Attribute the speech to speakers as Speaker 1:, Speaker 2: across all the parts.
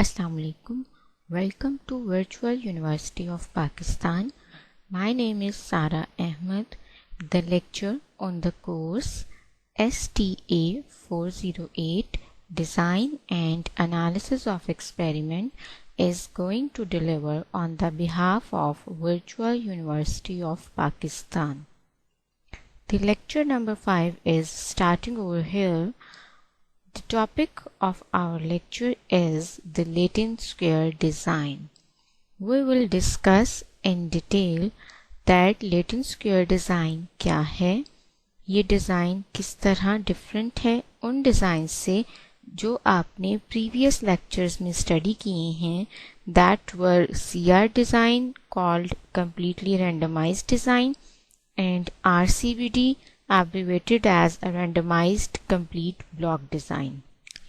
Speaker 1: Assalamu alaikum. Welcome to Virtual University of Pakistan. My name is Sara Ahmed. The lecture on the course STA 408 Design and Analysis of Experiment is going to deliver on the behalf of Virtual University of Pakistan. The lecture number 5 is starting over here. The topic of our lecture is the Latin square design. We will discuss in detail that Latin square design क्या है, ये design किस तरह different है उन design से जो आपने प्रीवियस लेक्चर्स में स्टडी किए हैं, that were CR design called completely randomized design and RCBD abbreviated as a randomized complete block design.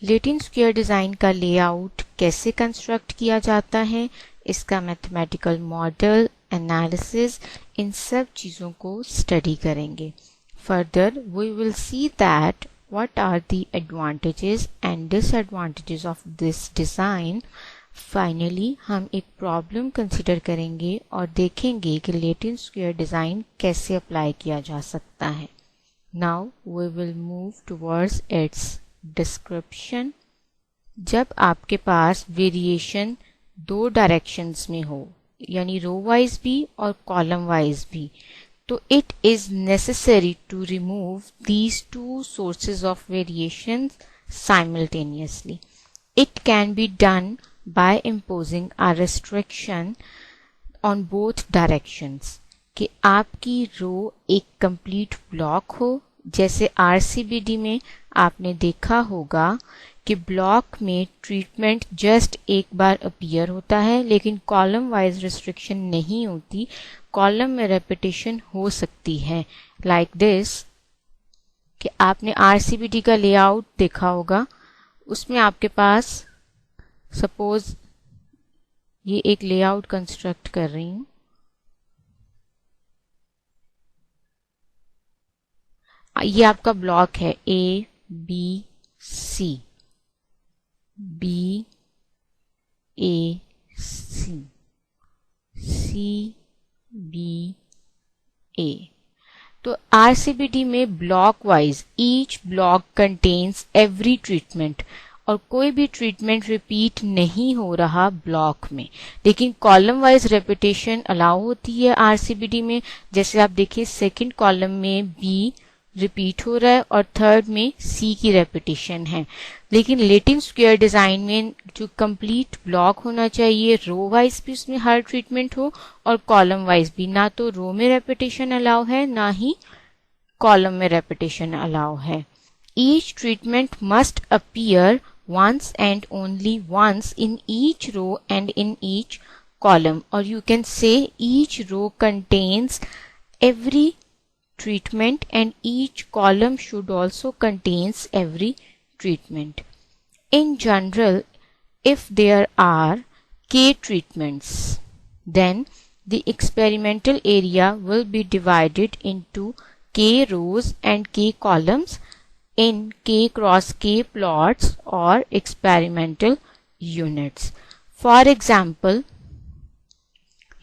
Speaker 1: Latin square design का लेआउट कैसे कंस्ट्रक्ट किया जाता है, इसका मैथमेटिकल मॉडल, एनालिसिस, इन सब चीज़ों को स्टडी करेंगे. Further we will see that what are the advantages and disadvantages of this design. Finally हम एक प्रॉब्लम कंसिडर करेंगे और देखेंगे कि लेटिन स्क्वायर डिज़ाइन कैसे अप्लाई किया जा सकता है. Now we will move towards its description. जब आपके पास वेरिएशन दो डायरेक्शंस में हो, यानी रो वाइज भी और कॉलम वाइज भी, तो it is necessary to remove these two sources of variation simultaneously. It can be done by imposing a restriction on both directions कि आपकी रो एक कंप्लीट ब्लॉक हो. जैसे RCBD में आपने देखा होगा कि ब्लॉक में ट्रीटमेंट जस्ट एक बार अपीयर होता है, लेकिन कॉलम वाइज रिस्ट्रिक्शन नहीं होती. कॉलम में रेपिटेशन हो सकती है लाइक दिस कि आपने RCBD का लेआउट देखा होगा. उसमें आपके पास सपोज ये एक लेआउट कंस्ट्रक्ट कर रही हूं. ये आपका ब्लॉक है A B C B A C C B A. तो RCBD में block wise each block contains every treatment और कोई भी ट्रीटमेंट रिपीट नहीं हो रहा ब्लॉक में, लेकिन कॉलम वाइज रेपिटेशन अलाउ होती है RCBD में. जैसे आप देखिए सेकंड कॉलम में B रिपीट हो रहा है और थर्ड में C की रेपिटेशन है. लेकिन लेटिन स्क्वायर डिजाइन में जो कंप्लीट ब्लॉक होना चाहिए, रो वाइज भी उसमें हर ट्रीटमेंट हो और कॉलम वाइज भी. ना तो रो में रेपिटेशन अलाउ है, ना ही कॉलम में रेपिटेशन अलाउ है. Each treatment must appear once and only once in each row and in each column, or you can say each row contains every treatment and each column should also contains every treatment. In general, if there are k treatments, then the experimental area will be divided into k rows and k columns in K cross K plots or experimental units. For example,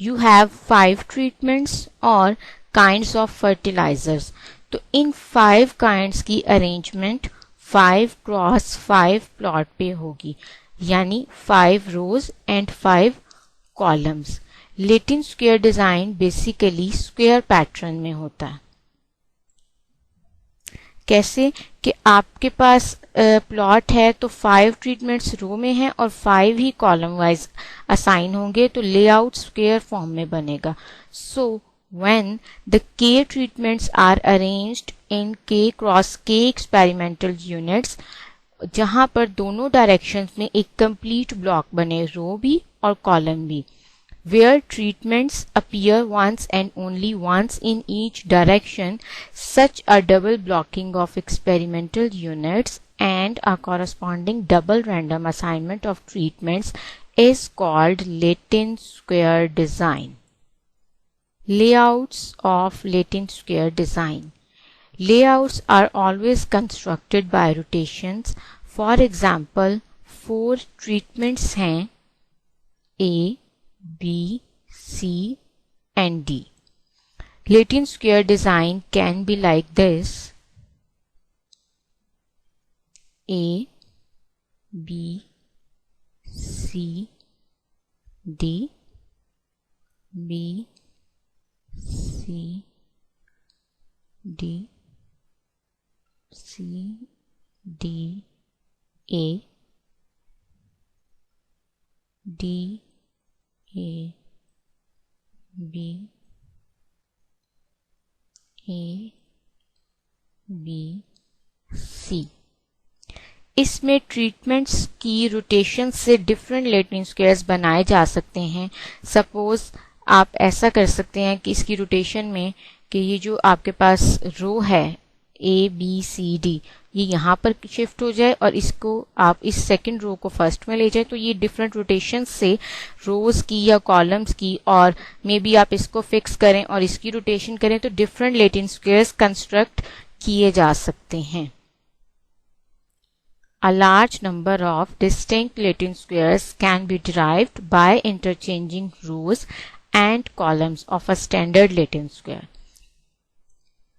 Speaker 1: you have 5 treatments or kinds of fertilizers. तो इन 5 kinds की arrangement 5 cross 5 plot पे होगी, यानी 5 rows and 5 columns. Latin square design basically square pattern में होता है. कैसे कि आपके पास प्लॉट है तो 5 ट्रीटमेंट्स रो में हैं और 5 ही कॉलम वाइज असाइन होंगे, तो लेआउट स्क्वायर फॉर्म में बनेगा. सो व्हेन द के ट्रीटमेंट्स आर अरेंज्ड इन के क्रॉस के एक्सपेरिमेंटल यूनिट्स, जहां पर दोनों डायरेक्शंस में एक कंप्लीट ब्लॉक बने, रो भी और कॉलम भी, where treatments appear once and only once in each direction, such a double blocking of experimental units and a corresponding double random assignment of treatments is called Latin square design. Layouts of Latin square design. Layouts are always constructed by rotations. For example, 4 treatments हैं A, B, C and D. Latin square design can be like this: A, B, C, D, B, C, D, C, D, A, D, A, B, A, B, C. इसमें treatments की rotation से different Latin squares बनाए जा सकते हैं. Suppose आप ऐसा कर सकते हैं कि इसकी रोटेशन में कि ये जो आपके पास रो है ए बी सी डी, ये यहाँ पर शिफ्ट हो जाए और इसको आप इस सेकंड रो को फर्स्ट में ले जाए, तो ये डिफरेंट रोटेशन से रोज की या कॉलम्स की, और मे बी आप इसको फिक्स करें और इसकी रोटेशन करें तो डिफरेंट लेटिन स्क्वायर्स कंस्ट्रक्ट किए जा सकते हैं. A large number of distinct Latin squares can be derived by interchanging rows and columns of a standard Latin square.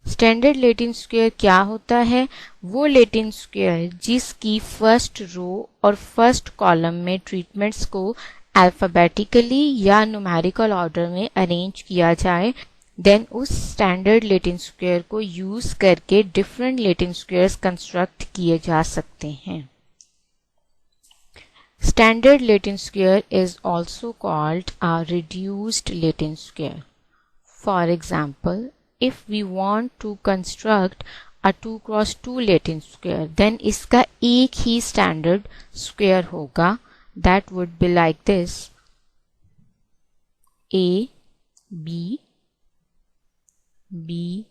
Speaker 1: Standard Latin square क्या होता है? वो लेटिन स्क्वायर जिसकी फर्स्ट रो और फर्स्ट कॉलम में ट्रीटमेंट्स को अल्फाबेटिकली या numerical order में अरेंज किया जाए, देन उस स्टैंडर्ड लेटिन स्क्वायर को यूज करके डिफरेंट लेटिन स्क्वायर्स कंस्ट्रक्ट किए जा सकते हैं. Standard Latin square is also called a reduced Latin square. For example, if we want to construct a 2 cross 2 Latin square, then इसका एक ही standard square होगा. That would be like this: A, B, B,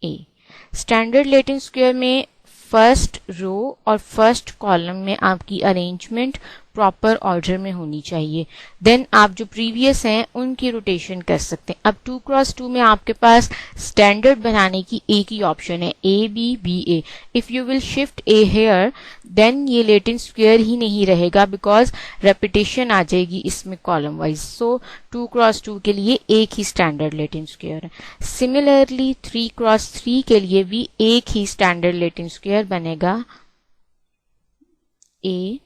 Speaker 1: A. Standard Latin square में first row और first column में आपकी arrangement proper order में होनी चाहिए. देन आप जो प्रीवियस हैं उनकी रोटेशन कर सकते हैं. अब 2 क्रॉस 2 में आपके पास स्टैंडर्ड बनाने की एक ही ऑप्शन है, A B B A. If you will shift A here, then ये लेटिन स्क्वायर ही नहीं रहेगा, बिकॉज रेपिटेशन आ जाएगी इसमें कॉलम वाइज. सो 2 क्रॉस 2 के लिए एक ही स्टैंडर्ड लेटिन स्क्वायर है. सिमिलरली 3 क्रॉस 3 के लिए भी एक ही स्टैंडर्ड लेटिन स्क्वायर बनेगा, A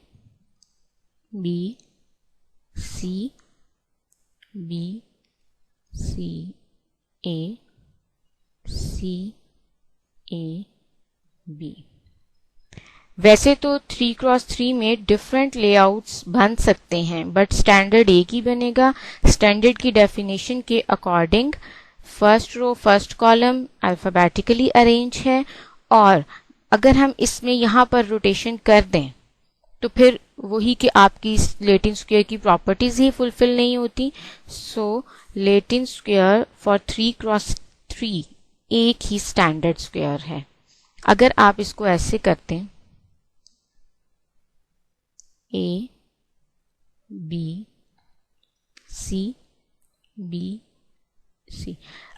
Speaker 1: B C B C A C A B. वैसे तो 3 क्रॉस 3 में डिफरेंट लेआउट्स बन सकते हैं, बट स्टैंडर्ड एक ही बनेगा. स्टैंडर्ड की डेफिनेशन के according first row first column alphabetically arrange है, और अगर हम इसमें यहाँ पर रोटेशन कर दें तो फिर वही कि आपकी लेटिन स्क्वायर की प्रॉपर्टीज ही फुलफिल नहीं होती. सो लेटिन स्क्वायर फॉर 3 क्रॉस 3 एक ही स्टैंडर्ड स्क्वायर है. अगर आप इसको ऐसे करते हैं, ए बी सी बी सी,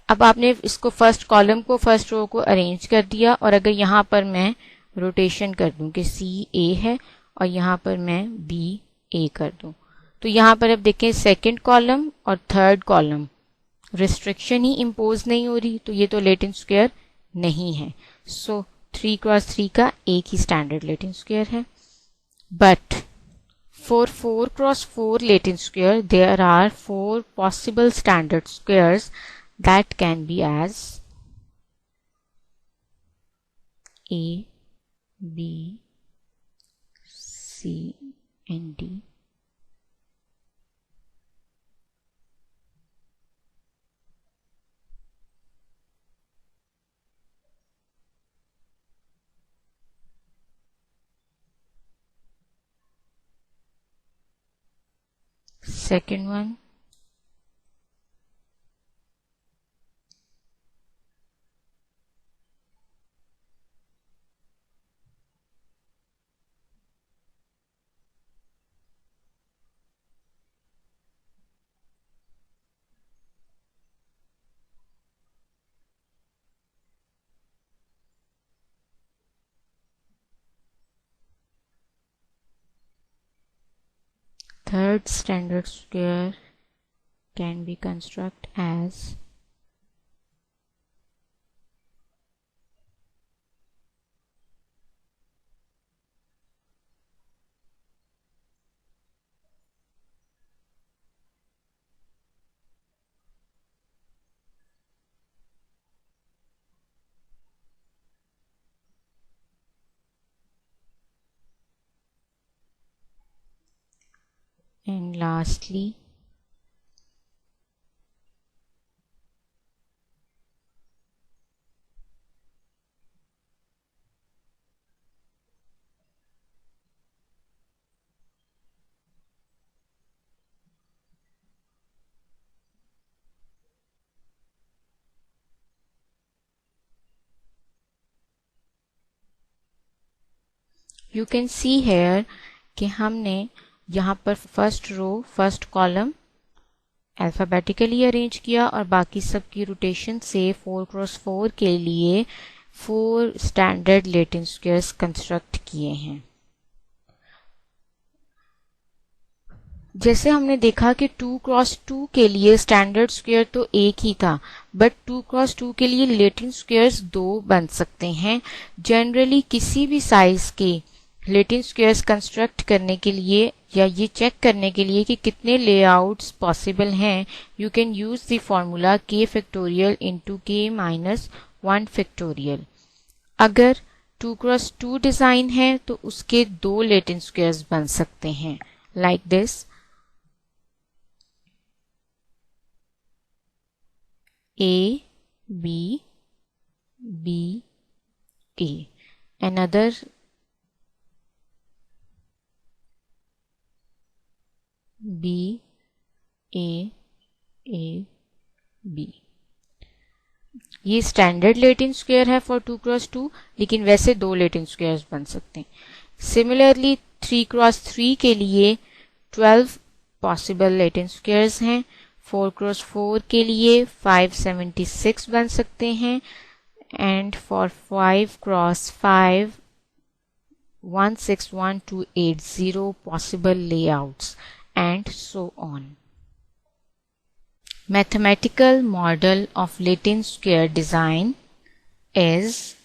Speaker 1: अब आपने इसको फर्स्ट कॉलम को फर्स्ट रो को अरेंज कर दिया, और अगर यहाँ पर मैं रोटेशन कर दूं कि सी ए है और यहाँ पर मैं बी ए कर दूं, तो यहाँ पर अब देखें सेकंड कॉलम और थर्ड कॉलम रिस्ट्रिक्शन ही इम्पोज नहीं हो रही, तो ये तो लेटिन स्क्वायर नहीं है. सो 3 क्रॉस 3 का एक ही स्टैंडर्ड लेटिन स्क्वायर है. But for 4 cross 4 Latin square, there are 4 possible standard squares that can be as A, B, C and D. Second one, third standard square can be constructed as and lastly you can see here कि हमने यहाँ पर first row first column alphabetically arrange किया और बाकी सब की rotation से 4x4 के लिए 4 स्टैंडर्ड लेटिन स्क्वायर्स कंस्ट्रक्ट किए हैं। जैसे हमने देखा कि 2x2 के लिए स्टैंडर्ड स्क्वायर तो एक ही था, बट 2x2 के लिए लेटिन स्क्वायर्स 2 बन सकते हैं। जनरली किसी भी साइज के लेटिन स्क्वायर्स कंस्ट्रक्ट करने के लिए या ये चेक करने के लिए कि कितने लेआउट्स पॉसिबल हैं, you can use the formula k factorial into k minus 1 factorial. अगर 2x2 डिजाइन है तो उसके 2 लेटिन स्क्वायर्स बन सकते हैं like this A B B A, another B A A B। ये स्टैंडर्ड लेटिन स्क्वायर है फॉर 2x2, लेकिन वैसे 2 लेटिन स्क्वायर्स बन सकते हैं। सिमिलरली 3x3 के लिए 12 पॉसिबल लेटिन स्क्वायर्स हैं। 4x4 के लिए 576 बन सकते हैं and for 5x5 161280 possible layouts and so on. Mathematical model of Latin square design is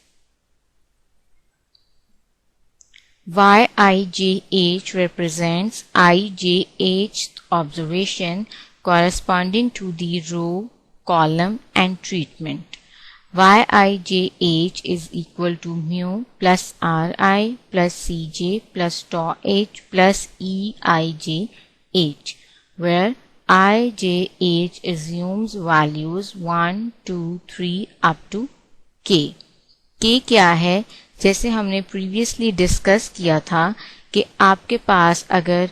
Speaker 1: Yijh represents ijth observation corresponding to the row, column and treatment. Yijh is equal to mu plus Ri plus Cj plus tau h plus Eijh, where Ijh assumes values 1, 2, 3 up to k. k क्या है? जैसे हमने previously discuss किया था कि आपके पास अगर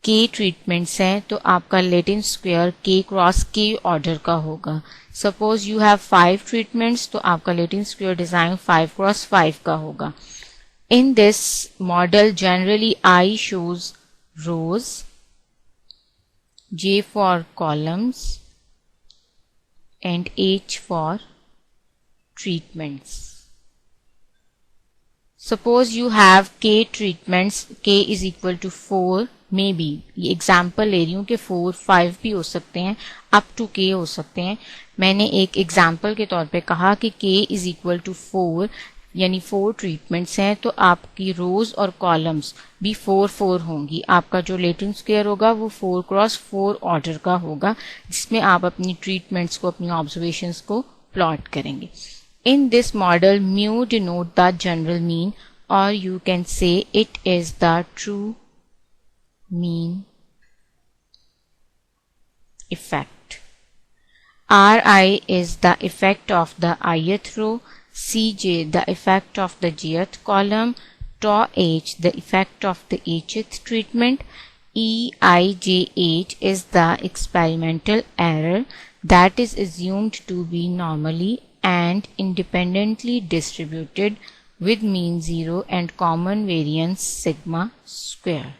Speaker 1: k treatments हैं तो आपका Latin square k cross k order का होगा। सपोज यू हैव 5 ट्रीटमेंट्स तो आपका लेटिन स्क्वायर डिजाइन 5 क्रॉस 5 का होगा। In this model generally I shows rows, J for columns and H for treatments. Suppose you have k treatments, k is equal to 4, maybe ये example ले रही हूँ कि 4, 5 भी हो सकते हैं, अप टू k हो सकते हैं। मैंने एक एग्जाम्पल के तौर पे कहा कि k is equal to 4 यानी 4 ट्रीटमेंट्स हैं तो आपकी रोज और कॉलम्स भी 4 4 होंगी। आपका जो लेटिन स्क्वायर होगा वो 4 क्रॉस 4 ऑर्डर का होगा, जिसमें आप अपनी ट्रीटमेंट्स को, अपनी ऑब्जर्वेशंस को प्लॉट करेंगे। In this model, mu denote the general mean, or you can say it is the true mean effect. Ri is the effect of the ith row, Cj the effect of the jth column, tau h the effect of the hth treatment, Eijh is the experimental error that is assumed to be normally and independently distributed with mean 0 and common variance sigma square.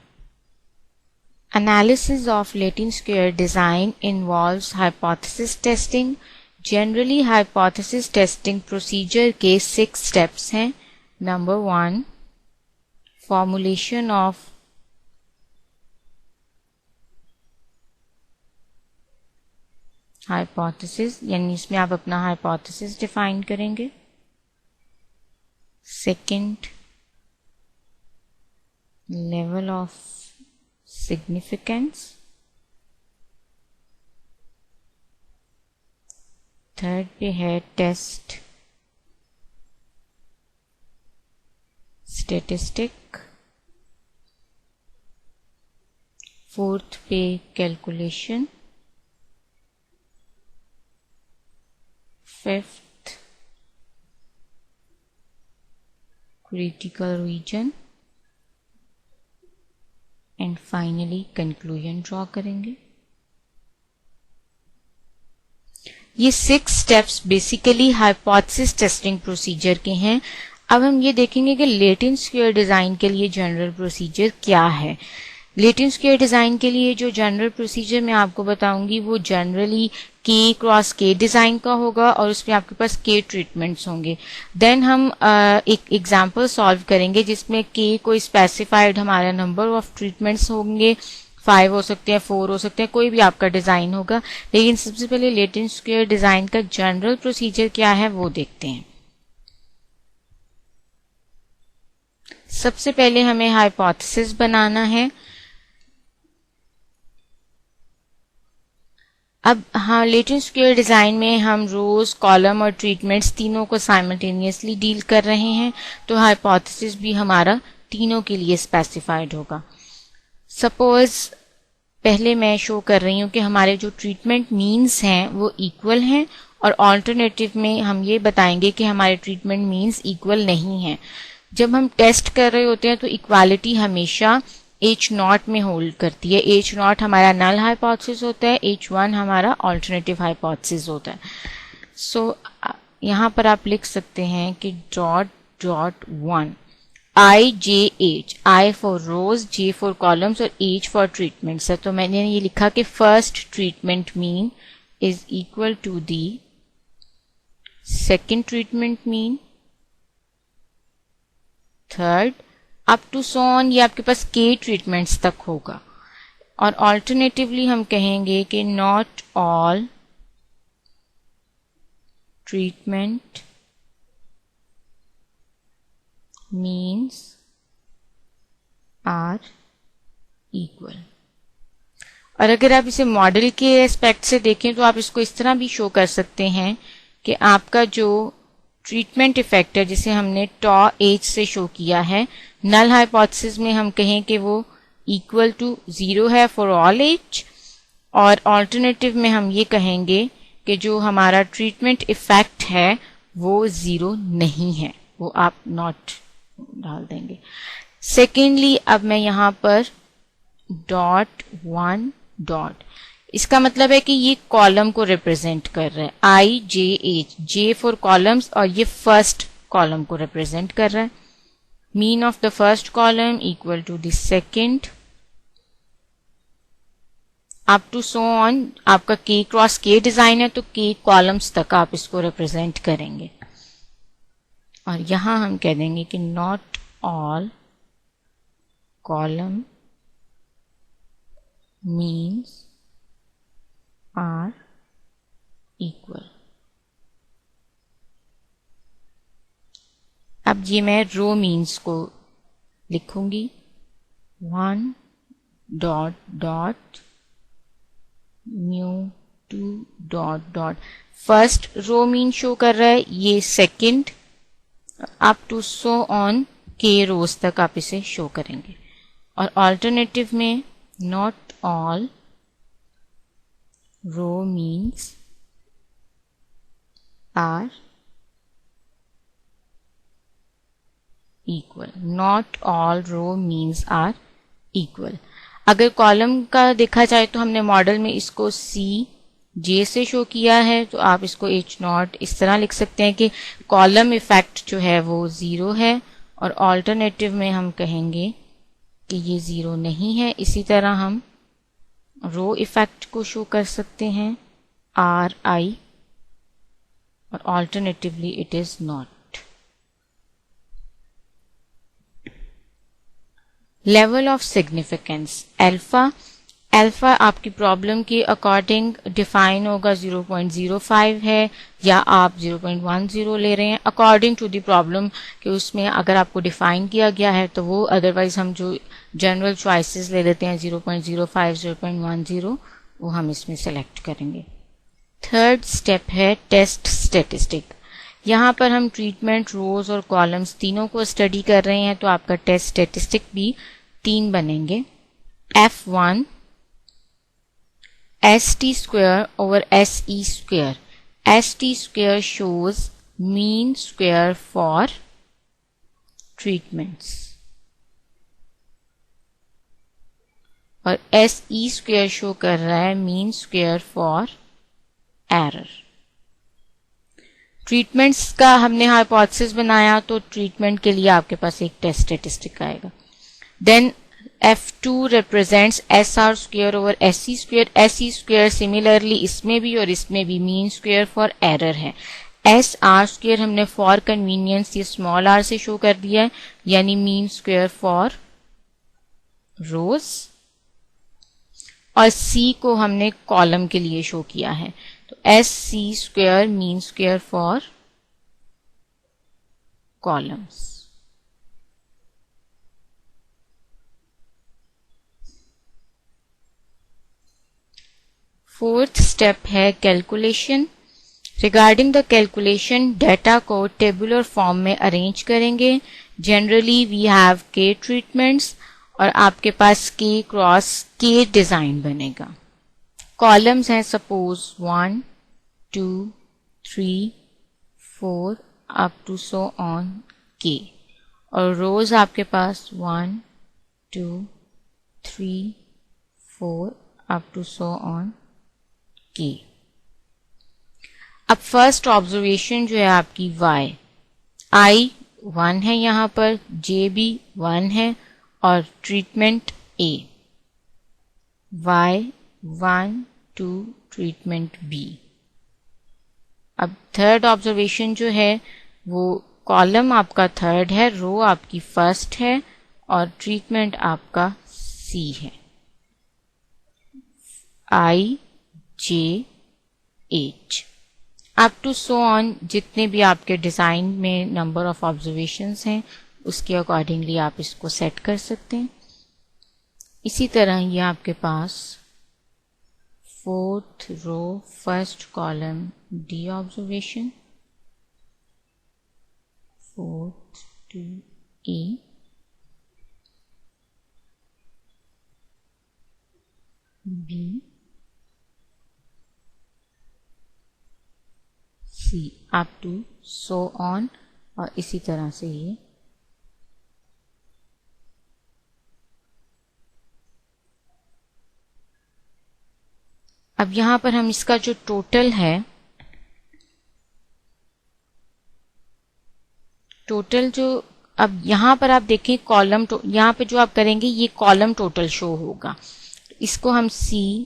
Speaker 1: Analysis of Latin square design involves hypothesis testing. Generally hypothesis testing procedure के 6 steps हैं। Number 1, formulation of hypothesis, यानी इसमें आप अपना hypothesis define करेंगे। Second, level of significance. Third पे है test statistic. Fourth पे calculation. Fifth critical reason and finally conclusion draw करेंगे। ये 6 steps basically hypothesis testing procedure के हैं। अब हम ये देखेंगे कि लेटिन स्क्वायर डिजाइन के लिए जनरल प्रोसीजर क्या है। लेटिन स्क्वायर डिजाइन के लिए जो जनरल प्रोसीजर मैं आपको बताऊंगी वो जनरली के क्रॉस के डिजाइन का होगा और उसमें आपके पास के ट्रीटमेंट्स होंगे। देन हम एक एग्जांपल सॉल्व करेंगे जिसमें के कोई स्पेसिफाइड हमारा नंबर ऑफ ट्रीटमेंट्स होंगे, 5 हो सकते हैं, 4 हो सकते हैं, कोई भी आपका डिजाइन होगा। लेकिन सबसे पहले लेटिन स्क्वायर डिजाइन का जनरल प्रोसीजर क्या है वो देखते हैं। सबसे पहले हमें हाइपोथेसिस बनाना है। अब हाँ, लेटिन स्क्वायर डिजाइन में हम रोज, कॉलम और ट्रीटमेंट्स तीनों को साइमल्टेनियसली डील कर रहे हैं, तो हाइपोथेसिस भी हमारा तीनों के लिए स्पेसिफाइड होगा। सपोज पहले मैं शो कर रही हूँ कि हमारे जो ट्रीटमेंट मीन्स हैं वो इक्वल हैं और ऑल्टरनेटिव में हम ये बताएंगे कि हमारे ट्रीटमेंट मीन्स इक्वल नहीं हैं। जब हम टेस्ट कर रहे होते हैं तो इक्वालिटी हमेशा H0 में होल्ड करती है। H0 हमारा नल हाइपोथेसिस होता है, H1 हमारा ऑल्टरनेटिव हाइपोथेसिस होता है। सो यहाँ पर आप लिख सकते हैं कि .1 I J H, I for rows, J for columns और H फॉर ट्रीटमेंट्स है। तो मैंने ये लिखा कि first treatment mean is equal to the second treatment mean, third, up to so on, ये आपके पास के ट्रीटमेंट्स तक होगा। और ऑल्टरनेटिवली हम कहेंगे कि not all treatment means are equal. और अगर आप इसे मॉडल के एस्पेक्ट से देखें तो आप इसको इस तरह भी शो कर सकते हैं कि आपका जो ट्रीटमेंट इफेक्ट है जिसे हमने टॉ एच से शो किया है, नल हाइपोथेसिस में हम कहें कि वो इक्वल टू 0 है फॉर ऑल एच, और ऑल्टरनेटिव में हम ये कहेंगे कि जो हमारा ट्रीटमेंट इफेक्ट है वो 0 नहीं है, वो आप नॉट डाल देंगे। सेकेंडली अब मैं यहां पर .1 इसका मतलब है कि ये कॉलम को रिप्रेजेंट कर रहा है, I J H, J for columns और ये फर्स्ट कॉलम को रिप्रेजेंट कर रहा है। Mean of the first column equal to the second up to so on. आपका के क्रॉस के डिजाइन है तो के कॉलम्स तक आप इसको रिप्रेजेंट करेंगे। और यहां हम कह देंगे कि not all column means are equal. अब ये मैं रो मीन्स को लिखूंगी, 1 डॉट न्यू 2 dot. First row mean show कर रहा है, ये second, up to so on K rows तक आप इसे शो करेंगे। और ऑल्टरनेटिव में not all row means are equal. Not all row means are equal. अगर कॉलम का देखा जाए तो हमने मॉडल में इसको C J से शो किया है, तो आप इसको H0 इस तरह लिख सकते हैं कि कॉलम इफेक्ट जो है वो 0 है, और ऑल्टरनेटिव में हम कहेंगे कि ये 0 नहीं है। इसी तरह हम रो इफेक्ट को शो कर सकते हैं RI, और alternatively it is not. Level of significance alpha. Alpha आपकी प्रॉब्लम के अकॉर्डिंग डिफाइन होगा 0.05 है या आप 0.10 ले रहे हैं अकॉर्डिंग टू द प्रॉब्लम कि उसमें अगर आपको डिफाइन किया गया है तो वो, अदरवाइज हम जो जनरल चॉइसेस ले लेते हैं 0.05 0.10 वो हम इसमें सेलेक्ट करेंगे। थर्ड स्टेप है टेस्ट स्टैटिस्टिक। यहाँ पर हम ट्रीटमेंट रोज और कॉलम्स तीनों को स्टडी कर रहे हैं तो आपका टेस्ट स्टैटिस्टिक भी 3 बनेंगे। F1 ST square over SE square. ST square shows mean square for treatments और SE square शो कर रहा है mean square for error। Treatments का हमने हाइपोथेसिस बनाया तो ट्रीटमेंट के लिए आपके पास एक टेस्ट स्टैटिस्टिक आएगा। Then F2 represents SR square over SE square। SE square similarly इसमें भी और इसमें भी मीन स्क्वायर फॉर एरर है। SR square हमने फॉर कन्वीनियंस ये स्मॉल r से शो कर दिया है यानी मीन स्क्वायर फॉर रोज और C को हमने कॉलम के लिए शो किया है तो SC square mean square for columns. Fourth step है calculation. Regarding the calculation data को टेबुलर फॉर्म में अरेंज करेंगे। Generally we have K treatments और आपके पास के क्रॉस के डिजाइन बनेगा। कॉलम्स हैं suppose 1 2 3 4 up to so on K और रोज आपके पास 1 2 3 4 up to so on K. अब फर्स्ट ऑब्जर्वेशन जो है आपकी y i 1 है यहाँ पर, j भी 1 है और treatment a y 1 2 treatment b। अब थर्ड ऑब्जर्वेशन जो है वो कॉलम आपका थर्ड है, रो आपकी फर्स्ट है और ट्रीटमेंट आपका c है। i j h up to so on जितने भी आपके डिजाइन में नंबर ऑफ ऑब्जर्वेशंस हैं उसके अकॉर्डिंगली आप इसको सेट कर सकते हैं। इसी तरह ये आपके पास fourth row first column D observation 4 2 a b C up to so on और इसी तरह से ये अब यहां पर हम इसका जो टोटल है टोटल जो अब यहां पर आप देखें कॉलम यहां पे जो आप करेंगे ये कॉलम टोटल शो होगा। इसको हम C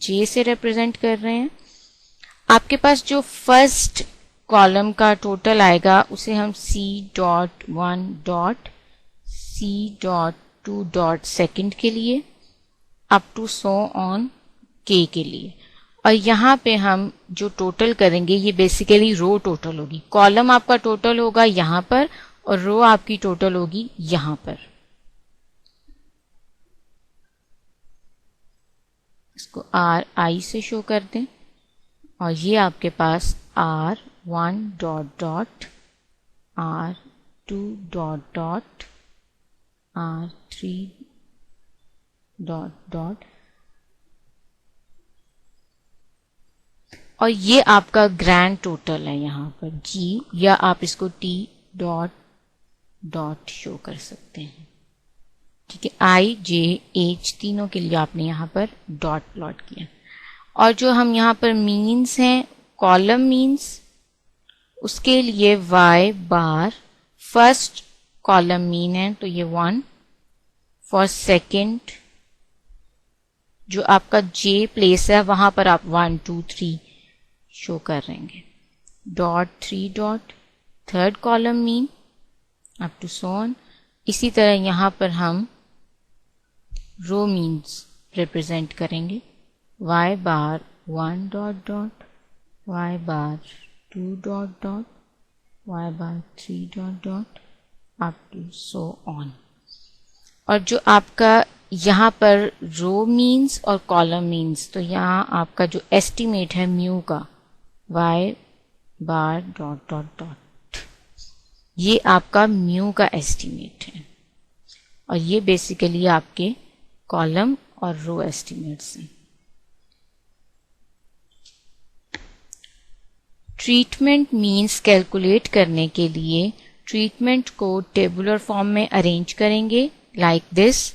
Speaker 1: J से रिप्रेजेंट कर रहे हैं। आपके पास जो फर्स्ट कॉलम का टोटल आएगा उसे हम C.1 C.2 सेकंड के लिए up to so on K के लिए और यहाँ पे हम जो टोटल करेंगे ये बेसिकली रो टोटल होगी। कॉलम आपका टोटल होगा यहाँ पर और रो आपकी टोटल होगी यहाँ पर। इसको RI से शो कर दें और ये आपके पास R1 dot R2 dot R3 dot और ये आपका ग्रैंड टोटल है यहाँ पर G या आप इसको T डॉट शो कर सकते हैं। ठीक है, I J H तीनों के लिए आपने यहाँ पर डॉट प्लॉट किया और जो हम यहाँ पर मीन्स हैं कॉलम मीन्स उसके लिए y बार फर्स्ट कॉलम मीन है तो ये 1 फॉर सेकेंड जो आपका J प्लेस है वहां पर आप 1 2 3 शो कर रहेंगे। Dot 3 dot third column mean up to so on. इसी तरह यहाँ पर हम रो मीन्स रिप्रेजेंट करेंगे, y bar 1 dot dot, y bar 2 dot dot, y bar 3 dot dot up to so on. और जो आपका यहाँ पर रो मीन्स और कॉलम मीन्स, तो यहाँ आपका जो एस्टिमेट है म्यू का y bar dot dot dot, ये आपका म्यू का एस्टिमेट है और ये बेसिकली आपके कॉलम और रो एस्टिमेट्स हैं। ट्रीटमेंट मीन्स कैलकुलेट करने के लिए ट्रीटमेंट को टेबुलर फॉर्म में अरेंज करेंगे लाइक दिस।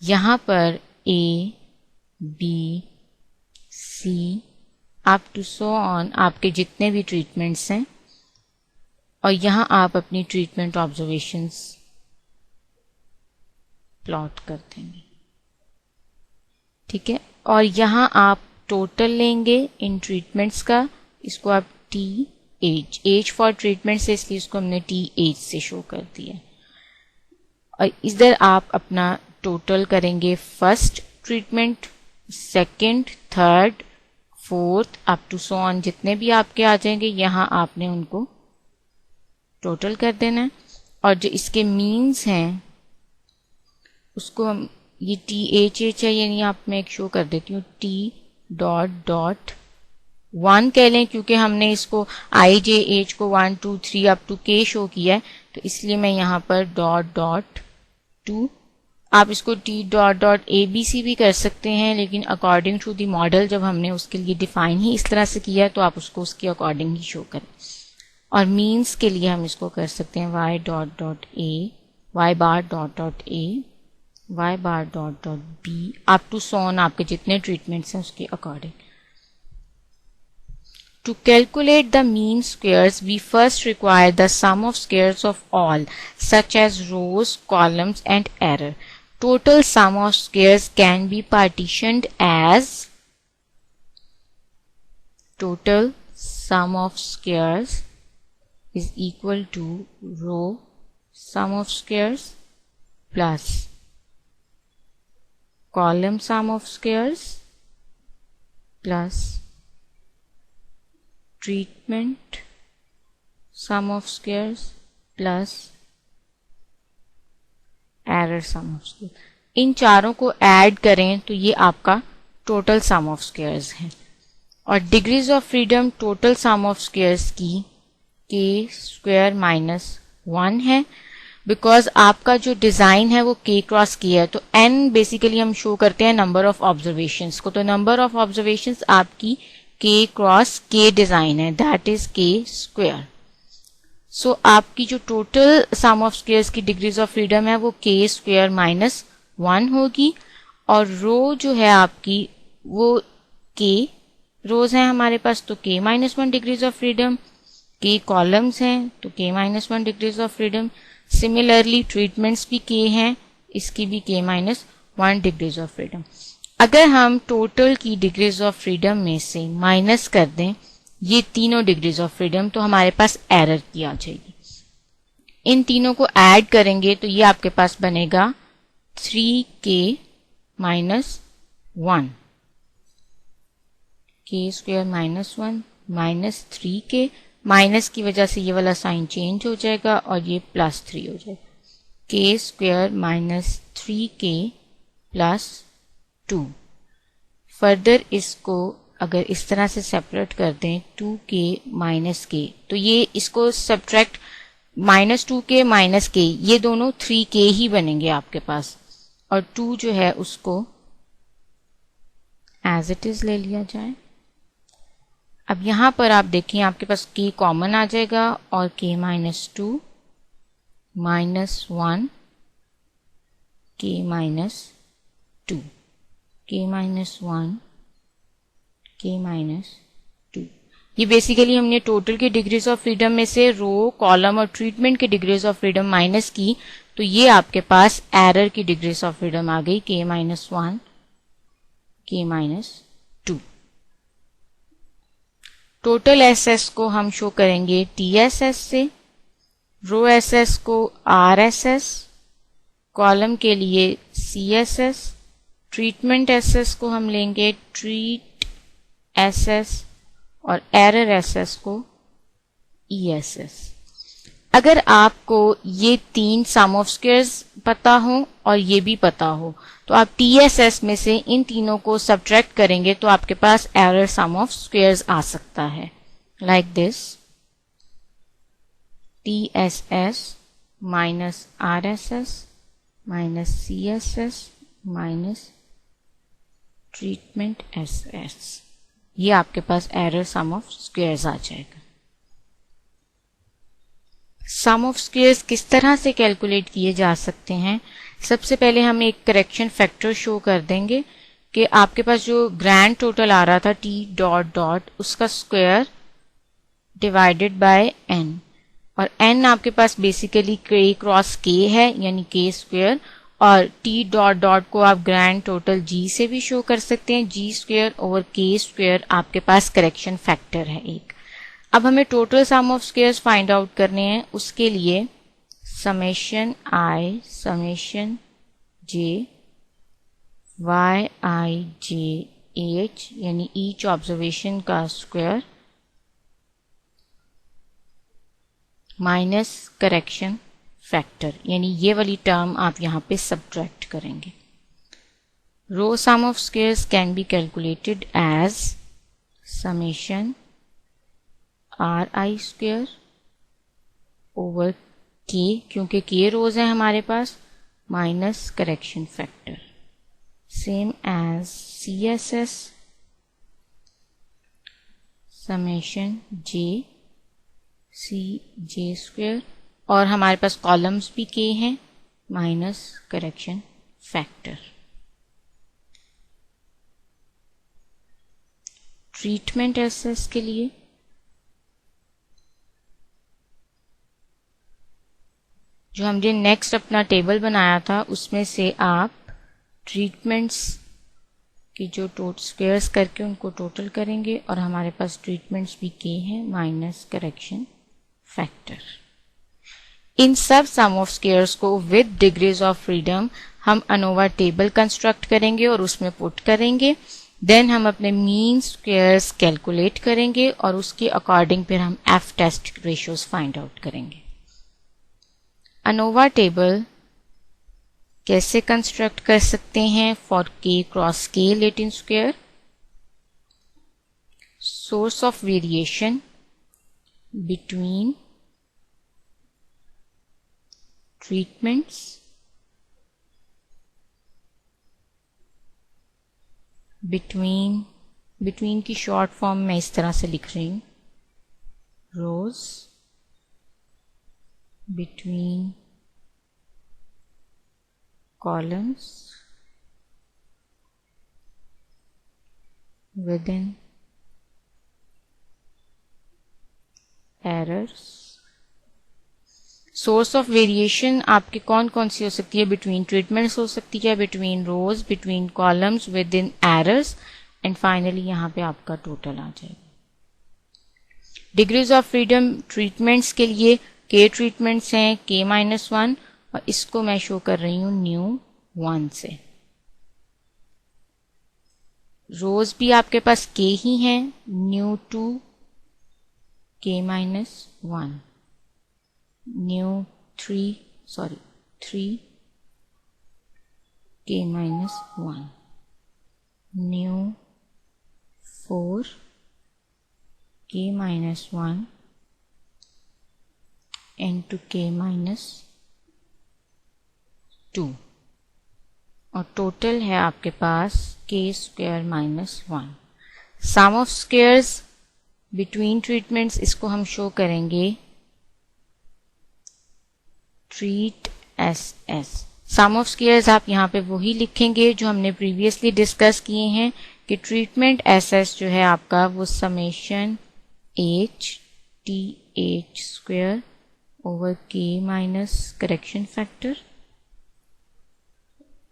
Speaker 1: यहाँ पर A, B, C up to so on आपके जितने भी ट्रीटमेंट्स हैं, और यहाँ आप अपनी ट्रीटमेंट ऑब्जर्वेशंस प्लॉट कर देंगे, ठीक है। और यहाँ आप टोटल लेंगे इन ट्रीटमेंट्स का, इसको आप एज फॉर ट्रीटमेंट से, इसलिए इसको हमने एज से शो कर दिया। और इधर आप अपना टोटल करेंगे first treatment, second, third, fourth up to so on, जितने भी आपके आ जाएंगे यहाँ आपने उनको टोटल कर देना है। और जो इसके मीन्स हैं उसको हम, ये THH है, यानी आप मैं एक शो कर देती हूँ, T डॉट डॉट 1 कह लें, क्योंकि हमने इसको IJH को 1 2 3 अप टू K शो किया है, तो इसलिए मैं यहाँ पर डॉट डॉट 2, आप इसको T डॉट डॉट ABC भी कर सकते हैं, लेकिन अकॉर्डिंग टू द मॉडल जब हमने उसके लिए डिफाइन ही इस तरह से किया है तो आप उसको उसके अकॉर्डिंग ही शो करें। और मीन्स के लिए हम इसको कर सकते हैं y dot dot A, y bar dot dot A, y bar dot dot B up to so on, आपके जितने ट्रीटमेंट्स हैं उसके according. To calculate the mean squares, we first require the sum of squares of all, such as rows, columns, and error. Total sum of squares can be partitioned as total sum of squares is equal to row sum of squares plus column sum of squares plus treatment sum of squares plus error sum of squares। इन चारों को add करें तो ये आपका total sum of squares है। और degrees of freedom total sum of squares की k² - 1 है, बिकॉज आपका जो डिजाइन है वो k क्रॉस k है, तो n बेसिकली हम शो करते हैं नंबर ऑफ ऑब्जर्वेशंस को, तो नंबर ऑफ ऑब्जर्वेशंस आपकी k क्रॉस k डिजाइन है, दैट इज k²। सो आपकी जो टोटल सम ऑफ स्क्वायर्स की डिग्रीज ऑफ फ्रीडम है वो k² - 1 होगी। और रो जो है आपकी वो k रोज हैं हमारे पास, तो k - 1 degrees of freedom, k columns हैं तो k - 1 degrees of freedom. Similarly treatments भी k हैं, इसकी भी k - 1 डिग्रीज ऑफ फ्रीडम। अगर हम टोटल की डिग्रीज ऑफ फ्रीडम में से माइनस कर दें ये तीनों डिग्रीज ऑफ फ्रीडम, तो हमारे पास एरर की आ जाएगी। इन तीनों को ऐड करेंगे तो ये आपके पास बनेगा 3k - 1, k² - 1 -3k, माइनस की वजह से ये वाला साइन चेंज हो जाएगा और ये +3 हो जाएगा, k² - 3k +2। फर्दर इसको अगर इस तरह से सेपरेट कर दें 2k - k, तो ये इसको सब्ट्रैक्ट -2k - k, ये दोनों 3k ही बनेंगे आपके पास, और 2 जो है उसको एज इट इज ले लिया जाए। अब यहां पर आप देखिए आपके पास k कॉमन आ जाएगा और k - 2 - 1 k - 2, k - 1 k - 2। ये बेसिकली हमने टोटल की डिग्रीज ऑफ फ्रीडम में से रो, कॉलम और ट्रीटमेंट की डिग्रीज ऑफ फ्रीडम माइनस की, तो ये आपके पास एरर की डिग्रीज ऑफ फ्रीडम आ गई k - 1 k - 2। टोटल एसएस को हम शो करेंगे TSS से, रो एसएस को RSS, कॉलम के लिए CSS, ट्रीटमेंट एसएस को हम लेंगे ट्रीट एसएस और एरर एसएस को ईएसएस। अगर आपको ये 3 सम ऑफ स्क्वायर्स पता हो और ये भी पता हो तो आप टीएसएस में से इन तीनों को सब्ट्रैक्ट करेंगे तो आपके पास एरर सम ऑफ स्क्वायर्स आ सकता है, like this TSS minus RSS minus CSS minus treatment SS। ये आपके पास एरर सम ऑफ स्क्वायर्स आ जाएगा। सम ऑफ स्क्वायर्स किस तरह से कैलकुलेट किए जा सकते हैं? सबसे पहले हम एक करेक्शन फैक्टर शो कर देंगे कि आपके पास जो ग्रैंड टोटल आ रहा था T डॉट डॉट उसका स्क्वायर डिवाइडेड बाय n, और n आपके पास बेसिकली k क्रॉस k है यानी k स्क्वायर, और T डॉट डॉट को आप ग्रैंड टोटल G से भी शो कर सकते हैं। G square over k square आपके पास करेक्शन फैक्टर है एक। अब हमें total sum of squares find out करने हैं। उसके लिए summation I summation j yij h यानी ईच ऑब्जर्वेशन का स्क्वायर माइनस करेक्शन फैक्टर, यानी ये वाली टर्म आप यहाँ पे सब्ट्रैक्ट करेंगे। Row sum of squares can be calculated as summation ri square over k, क्योंकि k रोज है हमारे पास, minus correction factor, same as CSS summation j square, और हमारे पास कॉलम्स भी k हैं, minus correction factor. Treatment SS के लिए जो हमने नेक्स्ट अपना टेबल बनाया था उसमें से आप ट्रीटमेंट्स की जो स्क्वायर्स करके उनको टोटल करेंगे, और हमारे पास ट्रीटमेंट्स भी के हैं माइनस करेक्शन फैक्टर। इन सब सम ऑफ स्क्वायर्स को विद डिग्रीज ऑफ फ्रीडम हम अनोवा टेबल कंस्ट्रक्ट करेंगे और उसमें पुट करेंगे। देन हम अपने मीन स्क्वायर्स कैलकुलेट करेंगे और उसके अकॉर्डिंग फिर हम F test ratios find out करेंगे। अनोवा टेबल कैसे कंस्ट्रक्ट कर सकते हैं? For k cross k Latin square, source of variation between treatments between की शॉर्ट फॉर्म मैं इस तरह से लिख रही हूं, rows between columns within errors। Source of variation आपकी कौन कौन सी हो सकती है? बिटवीन ट्रीटमेंट्स हो सकती है, between rows, between columns, within errors, and finally यहाँ पे आपका टोटल आ जाएगा। डिग्रीज ऑफ फ्रीडम ट्रीटमेंट्स के लिए k ट्रीटमेंट्स हैं k-1, और इसको मैं शो कर रही हूं न्यू 1 से। रोज भी आपके पास k ही हैं, new 2 k-1, new 3 k-1, new 4 k-1 into k-2, और टोटल है आपके पास k square minus 1। Sum of squares between treatments, इसको हम शो करेंगे treat SS। Sum of squares आप यहाँ पे वही लिखेंगे जो हमने प्रीवियसली डिस्कस किए हैं कि ट्रीटमेंट SS जो है आपका वो summation TH square over k minus correction factor,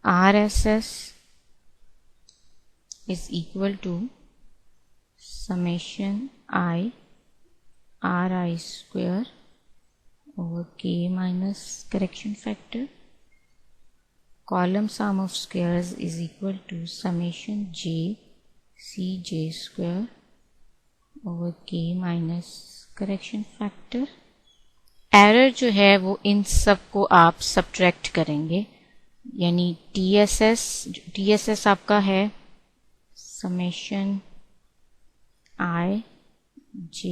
Speaker 1: RSS is equal to summation I RI square over k minus correction factor, column sum of squares is equal to summation j cj square over k minus correction factor। Error जो है वो इन सब को आप subtract करेंगे, यानी TSS आपका है summation I J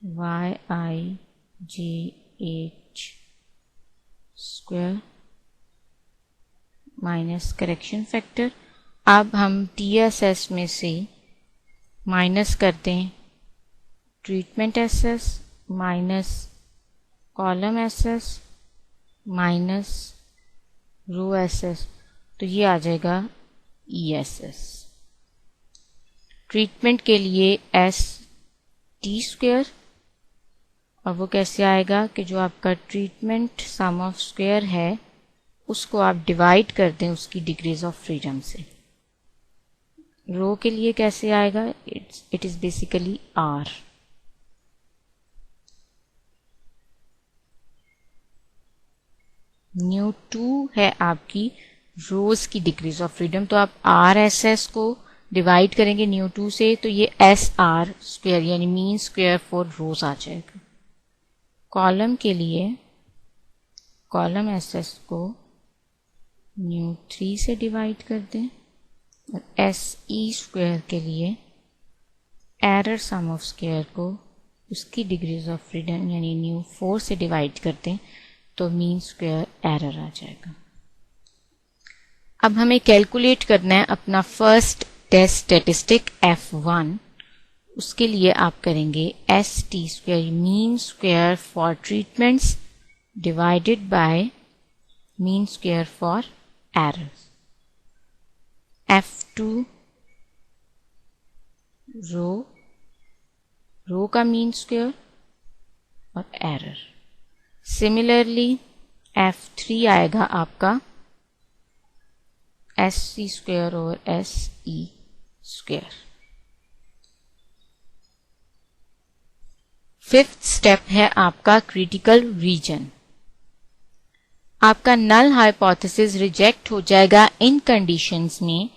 Speaker 1: Y I J H square minus correction factor. अब हम TSS में से माइनस करते हैं treatment SS minus column SS minus rho SS, तो ये आ जाएगा ESS। ट्रीटमेंट के लिए S T स्क्वायर, और वो कैसे आएगा कि जो आपका ट्रीटमेंट सम ऑफ स्क्वायर है उसको आप डिवाइड कर दें उसकी डिग्रीज ऑफ फ्रीडम से। रो के लिए कैसे आएगा, it is basically R। New 2 है आपकी रोज की डिग्रीज ऑफ फ्रीडम, तो आप RSS को डिवाइड करेंगे न्यू 2 से, तो ये SR स्क्वायर यानी मीन स्क्वायर फॉर रोज आ जाएगा। कॉलम के लिए कॉलम SS को न्यू 3 से डिवाइड कर दें, और SE स्क्वायर के लिए एरर सम ऑफ स्क्वायर को उसकी डिग्रीज ऑफ फ्रीडम यानी न्यू 4 से डिवाइड कर दें, तो मीन स्क्वायर एरर आ जाएगा। अब हमें कैलकुलेट करना है अपना फर्स्ट टेस्ट स्टैटिस्टिक F1। उसके लिए आप करेंगे ST square mean square for treatments divided by mean square for errors. F2 रो का मीन स्क्वायर और एरर। सिमिलरली F3 आएगा आपका SC स्क्वायर और SE स्क्वायर। फिफ्थ स्टेप है आपका क्रिटिकल रीजन। आपका नल हाइपोथेसिस रिजेक्ट हो जाएगा इन कंडीशंस में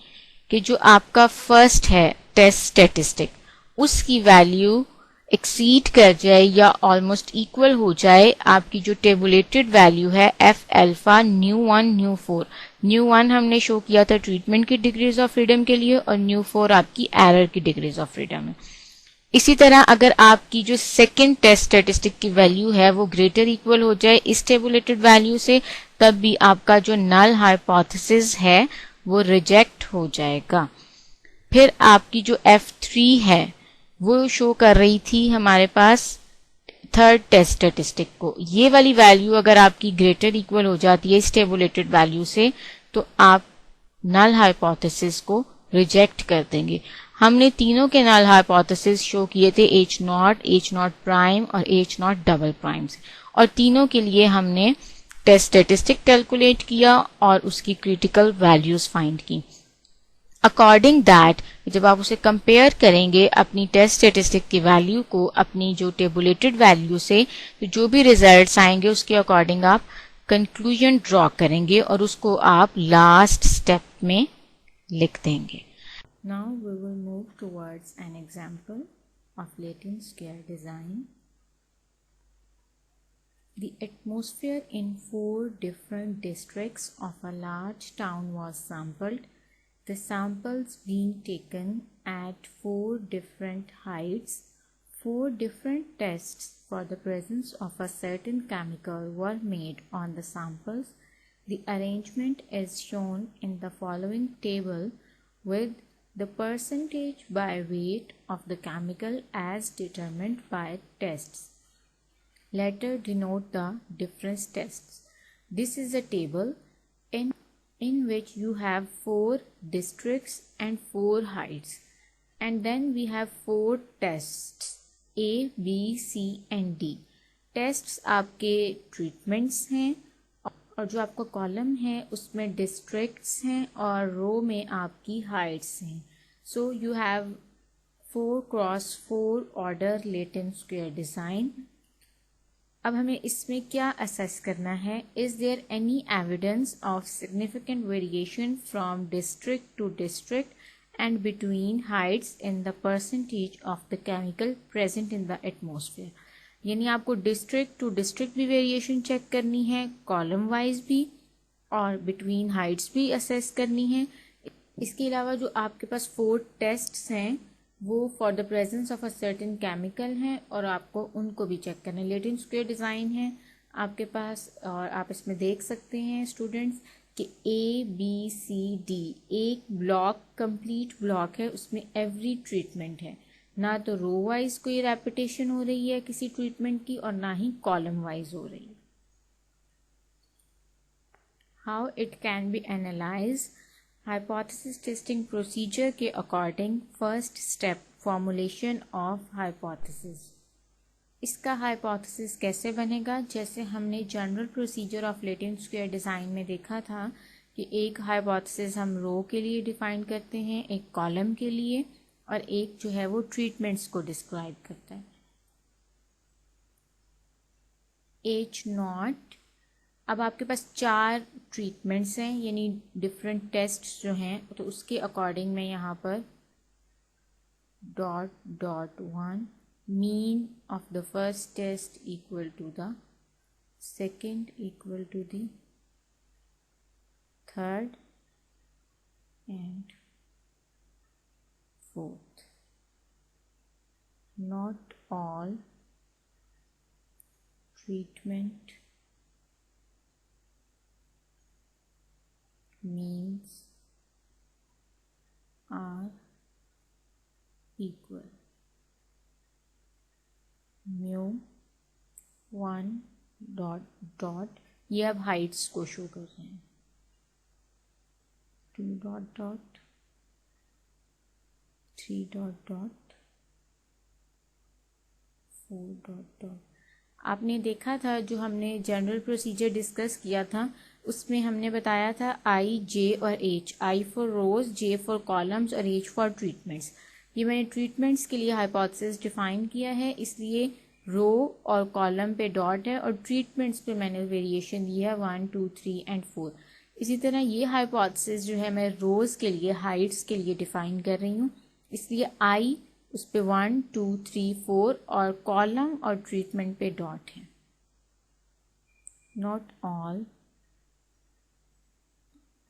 Speaker 1: कि जो आपका फर्स्ट है टेस्ट स्टैटिस्टिक उसकी वैल्यू एक्सीड कर जाए या ऑलमोस्ट इक्वल हो जाए आपकी जो टेबुलेटेड वैल्यू है F alpha new 1 new 4। New 1 हमने शो किया था ट्रीटमेंट की डिग्रीज ऑफ फ्रीडम के लिए, और न्यू 4 आपकी एरर की डिग्रीज ऑफ फ्रीडम है। इसी तरह अगर आपकी जो सेकेंड टेस्ट स्टैटिस्टिक की वैल्यू है वो ग्रेटर इक्वल हो जाए इस टेबुलेटेड वैल्यू से, तब भी आपका जो नल हाइपोथेसिस है वो रिजेक्ट हो जाएगा। फिर आपकी जो F3 है वो शो कर रही थी हमारे पास थर्ड टेस्ट स्टैटिस्टिक को। ये वाली वैल्यू अगर आपकी ग्रेटर इक्वल हो जाती है इस टेबुलेटेड वैल्यू से, तो आप नल हाइपोथेसिस को रिजेक्ट कर देंगे। हमने तीनों के नल हाइपोथेसिस शो किए थे H0 प्राइम और H0 डबल प्राइम से, और तीनों के लिए हमने टेस्ट स्टैटिस्टिक कैलकुलेट किया और उसकी क्रिटिकल वैल्यूज फाइंड की। अकॉर्डिंग दैट जब आप उसे कंपेयर करेंगे अपनी टेस्ट स्टैटिस्टिक की वैल्यू को अपनी जो टेबुलेटेड वैल्यू से, तो जो भी रिजल्ट्स आएंगे उसके अकॉर्डिंग आप कंक्लूजन ड्रॉ करेंगे और उसको आप लास्ट स्टेप में लिख देंगे। Now we will move towards an example of latent square design. The atmosphere in 4 different districts of a large town was sampled. The samples being taken at 4 different heights. 4 different tests for the presence of a certain chemical were made on the samples. The arrangement is shown in the following table with the percentage by weight of the chemical as determined by tests. Letter denote the difference tests. This is a table in which you have 4 districts and 4 heights, and then we have 4 tests A, B, C and D. Tests आपके treatments हैं, और जो आपका column है उसमें districts हैं और रो में आपकी हाइट्स हैं। So you have 4 cross 4 order latent square design. अब हमें इसमें क्या असेस करना है, is there any evidence of significant variation from district to district and between heights in the percentage of the chemical present in the atmosphere. यानी आपको district to district भी variation check करनी है, कॉलम वाइज भी, और between Heights भी assess करनी है। इसके अलावा जो आपके पास 4 टेस्ट्स हैं वो for the presence of a certain chemical हैं और आपको उनको भी चेक करना है। लेटिन स्क्वायर डिज़ाइन है आपके पास और आप इसमें देख सकते हैं स्टूडेंट्स कि ABCD एक ब्लॉक, कंप्लीट ब्लॉक है, उसमें एवरी ट्रीटमेंट है, ना तो रो वाइज कोई रेपिटेशन हो रही है किसी ट्रीटमेंट की और ना ही कॉलम वाइज हो रही है। How it can be analyse, hypothesis testing procedure के according first step formulation of hypothesis. इसका हाइपोथेसिस कैसे बनेगा, जैसे हमने general procedure of Latin square design में देखा था कि एक हाइपोथेसिस हम रो के लिए डिफाइन करते हैं, एक कॉलम के लिए, और एक जो है वो ट्रीटमेंट्स को डिस्क्राइब करता है। H0, अब आपके पास 4 ट्रीटमेंट्स हैं, यानी डिफरेंट टेस्ट जो हैं, तो उसके अकॉर्डिंग मैं यहाँ पर .1 mean of the first test equal to the second equal to the third and fourth. Not all treatment means are equal. mu 1 dot ये अब हाइट्स को शो कर रहे हैं, 2 डॉट 3 डॉट 4 डॉट। आपने देखा था जो हमने जनरल प्रोसीजर डिस्कस किया था उसमें हमने बताया था I, J और H, I for rows, J for columns और H फॉर ट्रीटमेंट्स। ये मैंने ट्रीटमेंट्स के लिए हाइपोथेसिस डिफाइन किया है, इसलिए रो और कॉलम पे डॉट है और ट्रीटमेंट्स पे मैंने वेरिएशन दिया है 1, 2, 3 एंड 4। इसी तरह ये हाइपोथेसिस जो है मैं रोज के लिए, हाइट्स के लिए डिफाइन कर रही हूँ, इसलिए I उस पे 1, 2, 3, 4 और कॉलम और ट्रीटमेंट पे डॉट है। Not all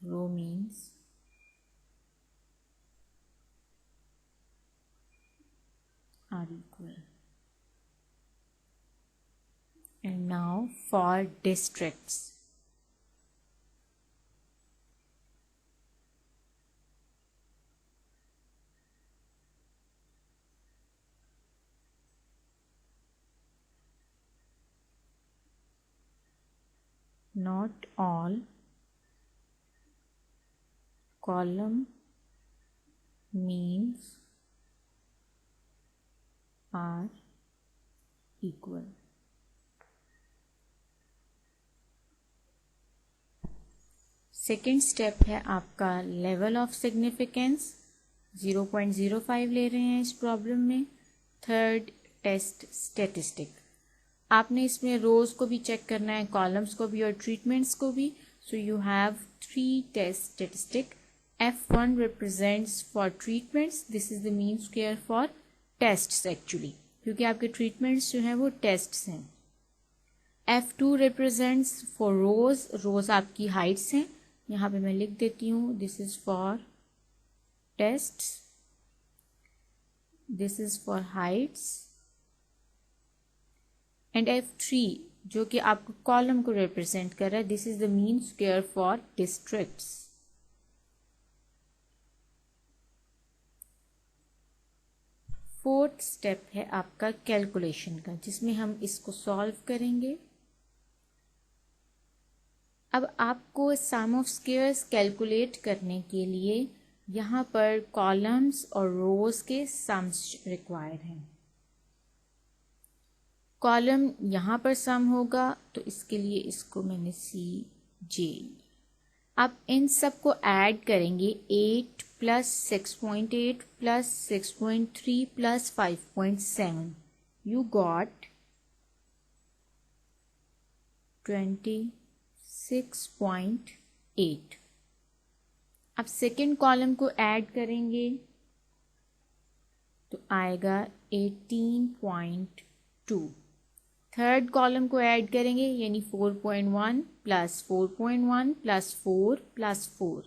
Speaker 1: row means are equal. And now for districts, not all column means are equal. Second step है आपका लेवल ऑफ सिग्निफिकेंस, 0.05 ले रहे हैं इस प्रॉब्लम में। थर्ड टेस्ट स्टेटिस्टिक, आपने इसमें रोज को भी चेक करना है, कॉलम्स को भी और ट्रीटमेंट्स को भी। So you have 3 test statistic. F1 represents for treatments, this is the mean square for tests actually, क्योंकि आपके ट्रीटमेंट्स जो हैं वो टेस्ट्स हैं। F2 represents for rows, रोज आपकी हाइट्स हैं, यहाँ पे मैं लिख देती हूँ, this is for tests, this is for Heights. And F3 जो कि आपको कॉलम को रिप्रेजेंट कर रहा है, this is the mean square for districts. Fourth step है आपका कैलकुलेशन का, जिसमें हम इसको सॉल्व करेंगे। अब आपको सम ऑफ स्क्वायर्स कैलकुलेट करने के लिए यहाँ पर कॉलम्स और रोज के सम्स रिक्वायर्ड हैं। कॉलम यहाँ पर सम होगा तो इसके लिए इसको मैंने CJ। अब इन सब को ऐड करेंगे, 8 plus 6.8 plus 6.3 plus 5.7, you got 26.8। अब सेकेंड कॉलम को ऐड करेंगे तो आएगा 18.2। थर्ड कॉलम को ऐड करेंगे यानी 4.1 plus 4.1 plus 4 plus 4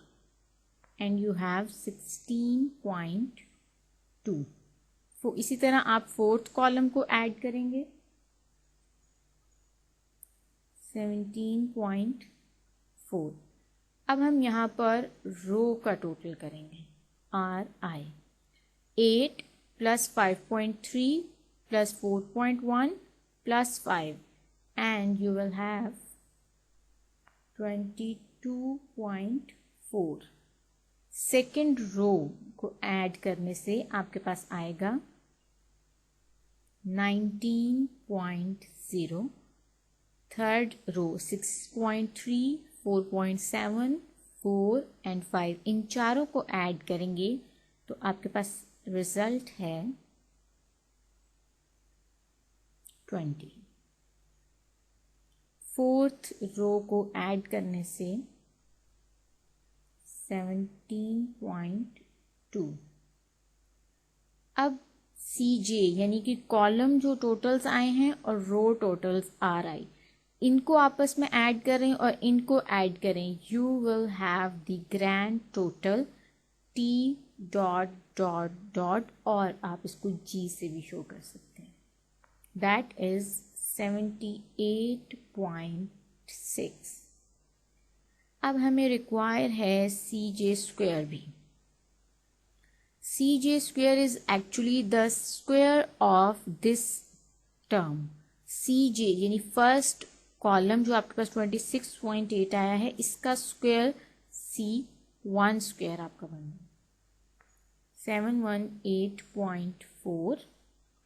Speaker 1: and you have 16.2। इसी तरह आप फोर्थ कॉलम को ऐड करेंगे 17.4। अब हम यहाँ पर रो का टोटल करेंगे RI 8 plus 5.3 plus 4.1 plus 5 and you will have 22.4। Second row को ऐड करने से आपके पास आएगा 19.0। थर्ड रो 6.3, 4.7, 4 एंड 5, इन चारों को ऐड करेंगे तो आपके पास रिजल्ट है 20। फोर्थ रो को ऐड करने से 17.2। अब CJ यानी कि कॉलम जो टोटल्स आए हैं और रो टोटल्स RI, इनको आपस में ऐड करें और इनको ऐड करें, you will have the grand total T dot dot dot, और आप इसको G से भी शो कर सकते हैं, that is 78.6। अब हमें रिक्वायर है CJ स्क्वायर भी। CJ square is actually the square of this term. CJ यानी फर्स्ट कॉलम जो आपके पास 26.8 आया है, इसका स्क्वायर C1 स्क्वायर आपका बन गया 718.4।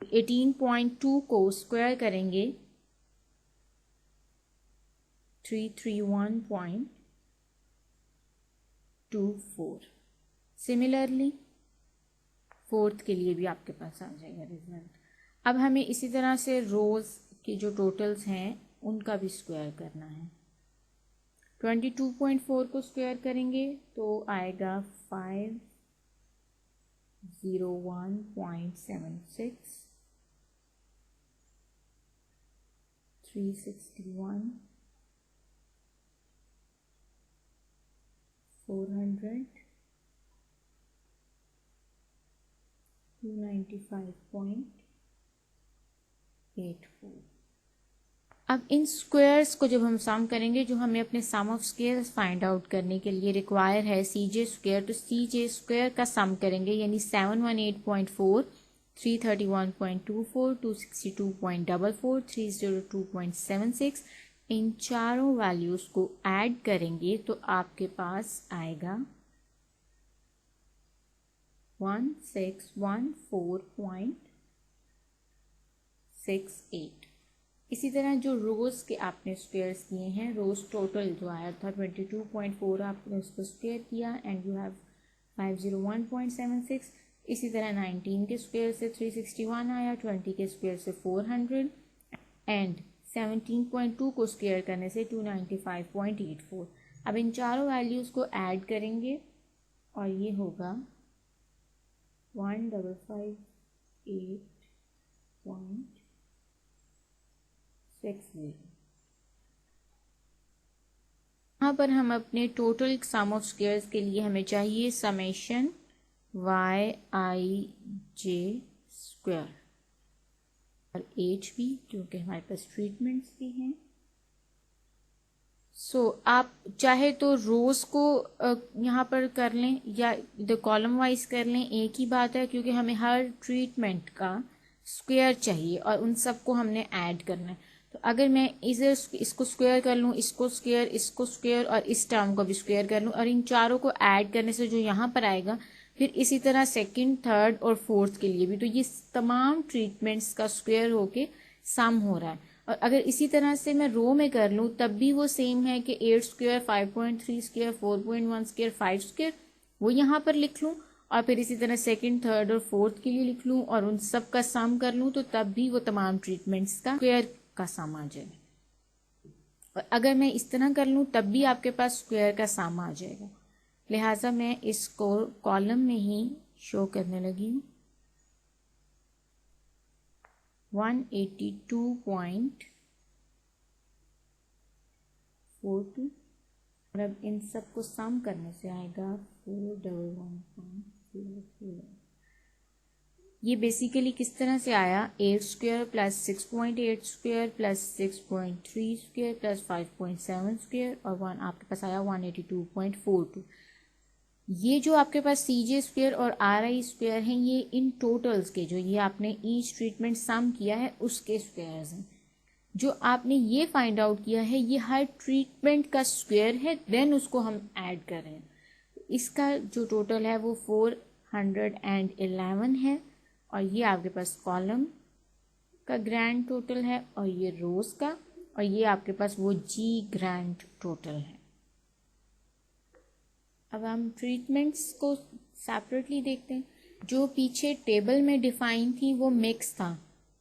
Speaker 1: 18.2 को स्क्वायर करेंगे 331.24। सिमिलरली फोर्थ के लिए भी आपके पास आ जाएगा रिजल्ट। अब हमें इसी तरह से रोज के जो टोटल्स हैं उनका भी स्क्वायर करना है। 22.4 को स्क्वायर करेंगे तो आएगा 501.76, 361, 400, 295.84। अब इन स्क्वायर्स को जब हम सम करेंगे, जो हमें अपने सम ऑफ स्क्वायर्स फाइंड आउट करने के लिए रिक्वायर है CJ स्क्वायर, तो CJ स्क्वायर का सम करेंगे यानी 718.4, 331.24, 262.44, 302.76, इन चारों वैल्यूज को ऐड करेंगे तो आपके पास आएगा 1614.68। इसी तरह जो रोज के आपने स्क्वायर्स किए हैं, रोज टोटल जो आया था 22.4, आपने उसको स्क्वायर किया एंड यू हैव 501.76। इसी तरह 19 के स्क्वायर से 361 आया, 20 के स्क्वायर से 400 एंड 17.2 को स्क्वायर करने से 295.84। अब इन चारों वैल्यूज़ को ऐड करेंगे और ये होगा 1558.60। यहाँ पर हम अपने टोटल सम ऑफ स्क्वायर्स के लिए हमें चाहिए समेशन YIJ स्क्वायर और H भी, क्योंकि हमारे पास ट्रीटमेंट्स भी हैं। आप चाहे तो रोज को यहाँ पर कर लें या द कॉलम वाइज कर लें, एक ही बात है, क्योंकि हमें हर ट्रीटमेंट का स्क्वायर चाहिए और उन सबको हमने ऐड करना है। तो अगर मैं इसको स्क्वायर कर लूँ, इसको स्क्वायर और इस टर्म को भी स्क्वायर कर लूँ और इन चारों को ऐड करने से जो यहाँ पर आएगा, फिर इसी तरह सेकंड, थर्ड और फोर्थ के लिए भी, तो ये तमाम ट्रीटमेंट्स का स्क्वायर होके सम हो रहा है। और अगर इसी तरह से मैं रो में कर लूँ तब भी वो सेम है कि 8 स्क्वायर, 5.3 स्क्वायर, 4.1 स्क्वायर, 5 स्क्वायर, वो यहाँ पर लिख लूँ और फिर इसी तरह सेकंड, थर्ड और फोर्थ के लिए लिख लूँ और उन सब का सम कर लूँ, तो तब भी वो तमाम ट्रीटमेंट्स का स्क्वायर का सम आ जाए।
Speaker 2: और अगर मैं इस तरह कर लूँ तब भी आपके पास स्क्वायर का सामा आ जाएगा, लिहाजा मैं इसको कॉलम में ही शो करने लगी हूँ। 182.42 और अब इन सब को सम करने से आएगा 411.04। ये बेसिकली किस तरह से आया, 8 square plus 6.8 square plus 6.3 square plus 5.7 square और आपके पास आया 182.42। ये जो आपके पास सी जे स्क्वायर और आर आई स्क्वायर हैं, ये इन टोटल्स के, जो ये आपने ईच ट्रीटमेंट सम किया है उसके स्क्वायर्स हैं। जो आपने ये फाइंड आउट किया है ये हर ट्रीटमेंट का स्क्वायर है, देन उसको हम ऐड कर रहे हैं। इसका जो टोटल है वो 411 है और ये आपके पास कॉलम का ग्रैंड टोटल है और ये रोज का, और ये आपके पास वो जी ग्रैंड टोटल है। अब हम ट्रीटमेंट्स को सेपरेटली देखते हैं। जो पीछे टेबल में डिफाइन थी वो मिक्स था,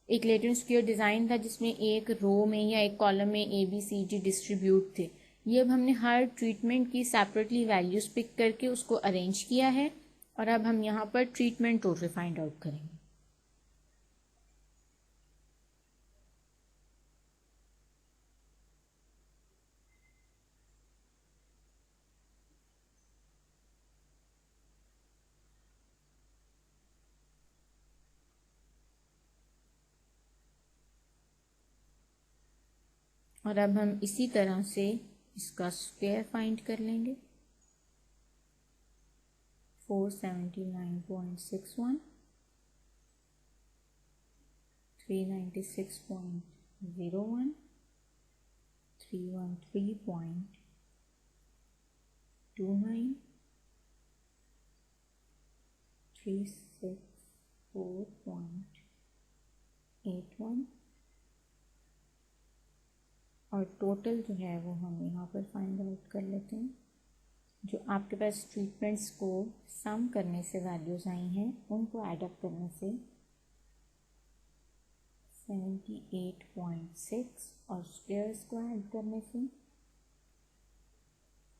Speaker 2: एक लेटन स्क्वायर डिज़ाइन था जिसमें एक रो में या एक कॉलम में A B C D distribute थे। ये अब हमने हर ट्रीटमेंट की सेपरेटली वैल्यूज पिक करके उसको अरेंज किया है और अब हम यहाँ पर ट्रीटमेंट टोटल फाइंड आउट करेंगे। और अब हम इसी तरह से इसका स्क्वायर फाइंड कर लेंगे। 479.61, 396.01, 313.29, 364.81 और टोटल जो है वो हम यहाँ पर फाइंड आउट कर लेते हैं। जो आपके पास ट्रीटमेंट्स को सम करने से वैल्यूज़ आई हैं उनको ऐड अप करने से 78.6 और स्क्वायर्स को ऐड करने से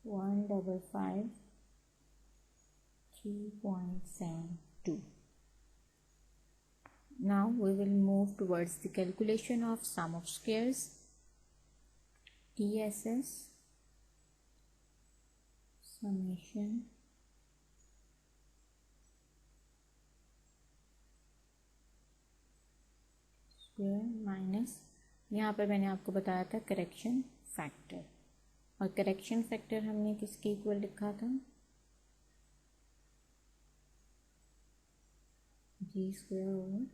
Speaker 2: 155.3.72। Now we will move towards the calculation of sum of squares, TSS, summation square minus, यहाँ पर मैंने आपको बताया था करेक्शन फैक्टर, और करेक्शन फैक्टर हमने किसके इक्वल लिखा था, जी स्क्वायर ओवर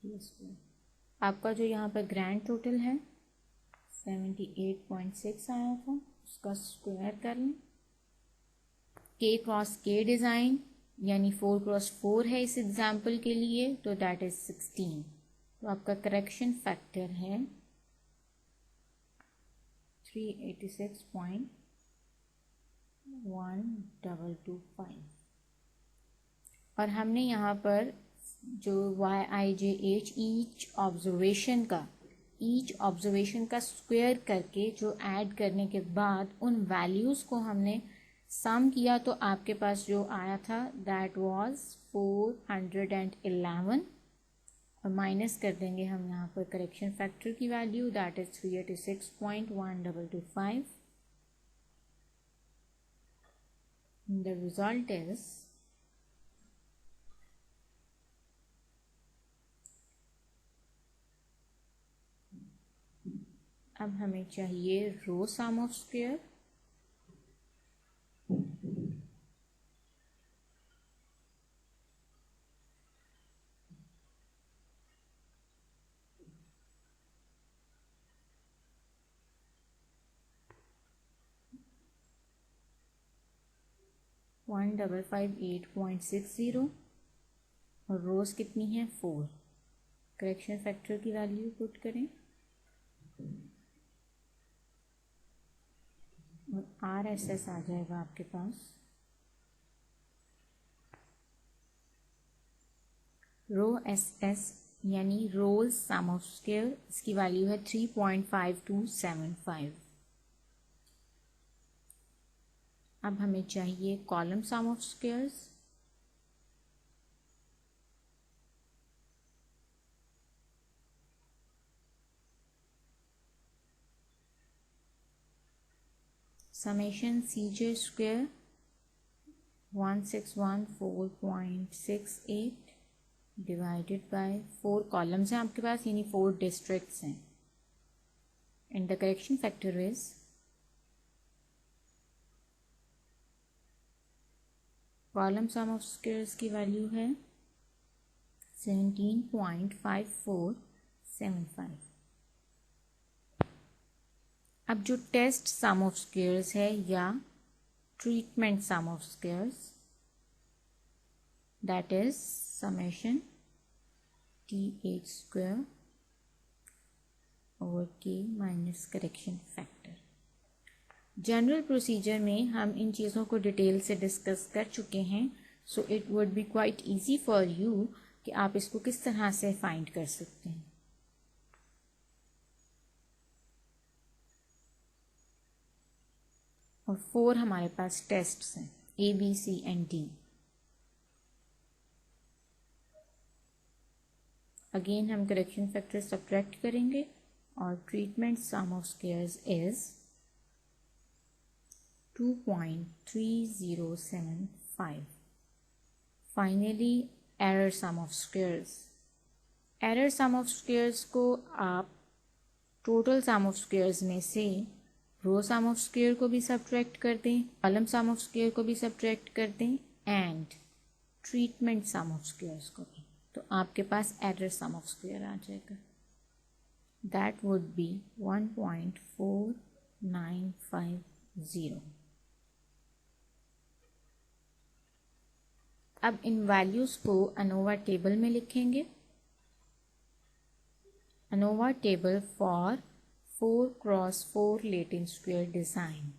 Speaker 2: डी स्क्वायर। आपका जो यहाँ पर ग्रैंड टोटल है 78.6 आया था, उसका स्क्वायर कर लें। के क्रॉस के डिज़ाइन यानी 4 क्रॉस 4 है इस एग्जाम्पल के लिए, तो दैट इज 16। तो आपका करेक्शन फैक्टर है 386.1225 और हमने यहाँ पर जो YIJH ईच ऑब्जर्वेशन का स्क्वायर करके जो ऐड करने के बाद उन वैल्यूज़ को हमने सम किया, तो आपके पास जो आया था दैट वाज 411 और माइनस कर देंगे हम यहाँ पर करेक्शन फैक्टर की value that is 386.1225। The result is अब हमें चाहिए रो सम ऑफ स्क्वायर। वन 558.60 और रोज कितनी है 4। करेक्शन फैक्टर की वैल्यू पुट करें और RSS आ जाएगा आपके पास रो SS यानी रोज सम ऑफ स्क्वायर, इसकी वैल्यू है 3.5275। अब हमें चाहिए column sum of squares. Summation CJ square 1614.68 divided by 4 columns हैं आपके पास, यानी 4 डिस्ट्रिक्ट्स हैं, and the correction factor is column sum of squares की वैल्यू है 17.5475। अब जो टेस्ट सम ऑफ स्क्वायर्स है या treatment sum of squares, that is summation TH square over K minus correction factor. General procedure में हम इन चीज़ों को डिटेल से डिस्कस कर चुके हैं, so it would be quite easy for you कि आप इसको किस तरह से फाइंड कर सकते हैं। और 4 हमारे पास टेस्ट्स हैं, A, B, C and D। Again हम करेक्शन फैक्टर सब्ट्रैक्ट करेंगे और treatment sum of squares is 2.3075। Finally error sum of squares. Error sum of squares को आप टोटल सम ऑफ स्क्वायर्स में से रो सम ऑफ स्क्वायर को भी सब्ट्रैक्ट कर दें, कॉलम सम ऑफ स्क्वायर को भी सब्ट्रैक्ट कर दें and treatment sum of squares को भी, तो आपके पास एरर सम ऑफ स्क्वायर आ जाएगा। That would be 1.4950। अब इन वैल्यूज को अनोवा टेबल में लिखेंगे। ANOVA table for 4x4 Latin square design.